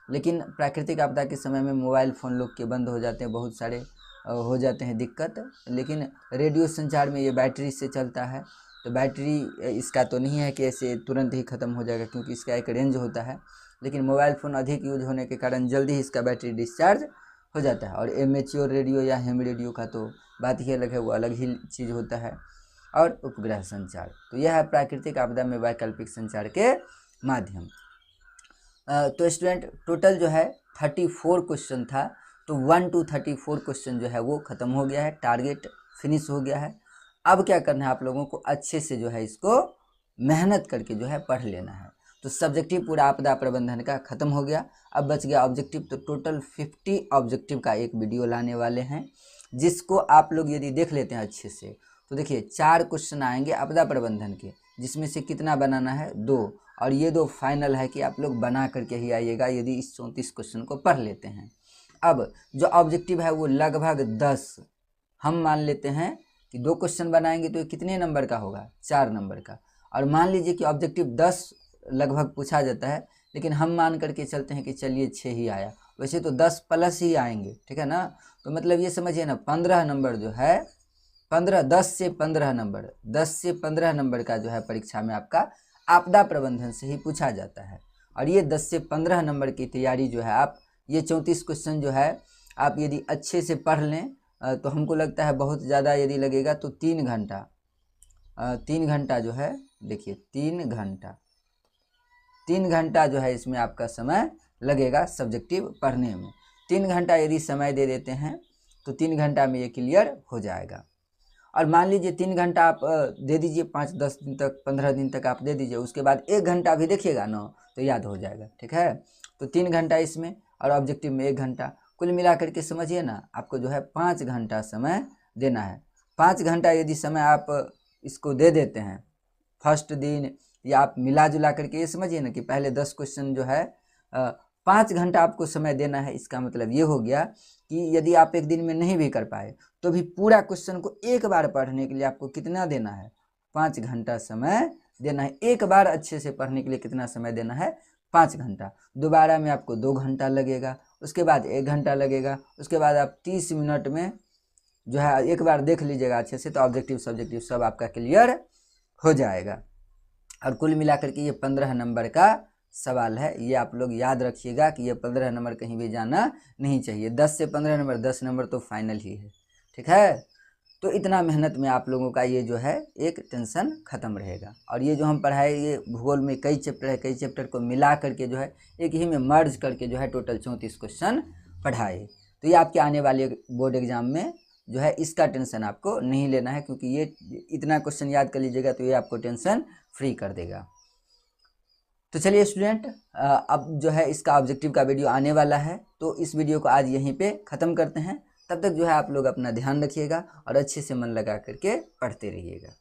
लेकिन प्राकृतिक आपदा के समय में मोबाइल फ़ोन लोग के बंद हो जाते हैं, बहुत सारे हो जाते हैं दिक्कत। लेकिन रेडियो संचार में ये बैटरी से चलता है, तो बैटरी इसका तो नहीं है कि ऐसे तुरंत ही ख़त्म हो जाएगा, क्योंकि इसका एक रेंज होता है। लेकिन मोबाइल फ़ोन अधिक यूज होने के कारण जल्दी ही इसका बैटरी डिस्चार्ज हो जाता है। और एमेच्योर रेडियो या हेम रेडियो का तो बात ही अलग है, वो अलग ही चीज़ होता है। और उपग्रह संचार, तो यह है प्राकृतिक आपदा में वैकल्पिक संचार के माध्यम। तो स्टूडेंट टोटल जो है 34 क्वेश्चन था, तो 1 to 34 क्वेश्चन जो है वो ख़त्म हो गया है, टारगेट फिनिश हो गया है। अब क्या करना है आप लोगों को, अच्छे से जो है इसको मेहनत करके जो है पढ़ लेना है। तो सब्जेक्टिव पूरा आपदा प्रबंधन का ख़त्म हो गया, अब बच गया ऑब्जेक्टिव। तो टोटल 50 ऑब्जेक्टिव का एक वीडियो लाने वाले हैं, जिसको आप लोग यदि देख लेते हैं अच्छे से, तो देखिए 4 क्वेश्चन आएंगे आपदा प्रबंधन के, जिसमें से कितना बनाना है, 2, और ये 2 फाइनल है कि आप लोग बना करके ही आइएगा यदि इस 34 क्वेश्चन को पढ़ लेते हैं। अब जो ऑब्जेक्टिव है वो लगभग 10, हम मान लेते हैं कि 2 क्वेश्चन बनाएंगे तो ये कितने नंबर का होगा, 4 नंबर का। और मान लीजिए कि ऑब्जेक्टिव 10 लगभग पूछा जाता है, लेकिन हम मान करके चलते हैं कि चलिए 6 ही आया। वैसे तो 10 प्लस ही आएंगे, ठीक है ना। तो मतलब ये समझिए ना 15 नंबर जो है 10 से 15 नंबर 10 से 15 नंबर का जो है परीक्षा में आपका आपदा प्रबंधन से ही पूछा जाता है। और ये 10 से 15 नंबर की तैयारी जो है आप ये 34 क्वेश्चन जो है आप यदि अच्छे से पढ़ लें तो हमको लगता है बहुत ज़्यादा यदि लगेगा तो 3 घंटा जो है, देखिए 3 घंटा जो है इसमें आपका समय लगेगा सब्जेक्टिव पढ़ने में। 3 घंटा यदि समय दे देते हैं तो 3 घंटा में ये क्लियर हो जाएगा। और मान लीजिए 3 घंटा आप दे दीजिए, 5-10 दिन तक 15 दिन तक आप दे दीजिए, उसके बाद 1 घंटा भी देखिएगा ना तो याद हो जाएगा, ठीक है। तो 3 घंटा इसमें और ऑब्जेक्टिव में 1 घंटा, कुल मिला करके समझिए ना आपको जो है 5 घंटा समय देना है। 5 घंटा यदि समय आप इसको दे देते हैं फर्स्ट दिन, या आप मिला जुला करके ये समझिए ना कि पहले 10 क्वेश्चन जो है 5 घंटा आपको समय देना है। इसका मतलब ये हो गया कि यदि आप एक दिन में नहीं भी कर पाए तो भी पूरा क्वेश्चन को एक बार पढ़ने के लिए आपको कितना देना है, 5 घंटा समय देना है। एक बार अच्छे से पढ़ने के लिए कितना समय देना है, 5 घंटा। दोबारा में आपको 2 घंटा लगेगा, उसके बाद 1 घंटा लगेगा, उसके बाद आप 30 मिनट में जो है एक बार देख लीजिएगा अच्छे से, तो ऑब्जेक्टिव सब्जेक्टिव सब आपका क्लियर हो जाएगा। और कुल मिलाकर के ये 15 नंबर का सवाल है, ये आप लोग याद रखिएगा कि ये 15 नंबर कहीं भी जाना नहीं चाहिए। 10 से 15 नंबर, 10 नंबर तो फाइनल ही है, ठीक है। तो इतना मेहनत में आप लोगों का ये जो है एक टेंशन ख़त्म रहेगा। और ये जो हम पढ़ाए ये भूगोल में कई चैप्टर है, कई चैप्टर को मिला करके जो है एक ही में मर्ज करके जो है टोटल 34 क्वेश्चन पढ़ाए। तो ये आपके आने वाले बोर्ड एग्जाम में जो है इसका टेंशन आपको नहीं लेना है, क्योंकि ये इतना क्वेश्चन याद कर लीजिएगा तो ये आपको टेंशन फ्री कर देगा। तो चलिए स्टूडेंट, अब जो है इसका ऑब्जेक्टिव का वीडियो आने वाला है, तो इस वीडियो को आज यहीं पे ख़त्म करते हैं। तब तक जो है आप लोग अपना ध्यान रखिएगा और अच्छे से मन लगा करके पढ़ते रहिएगा।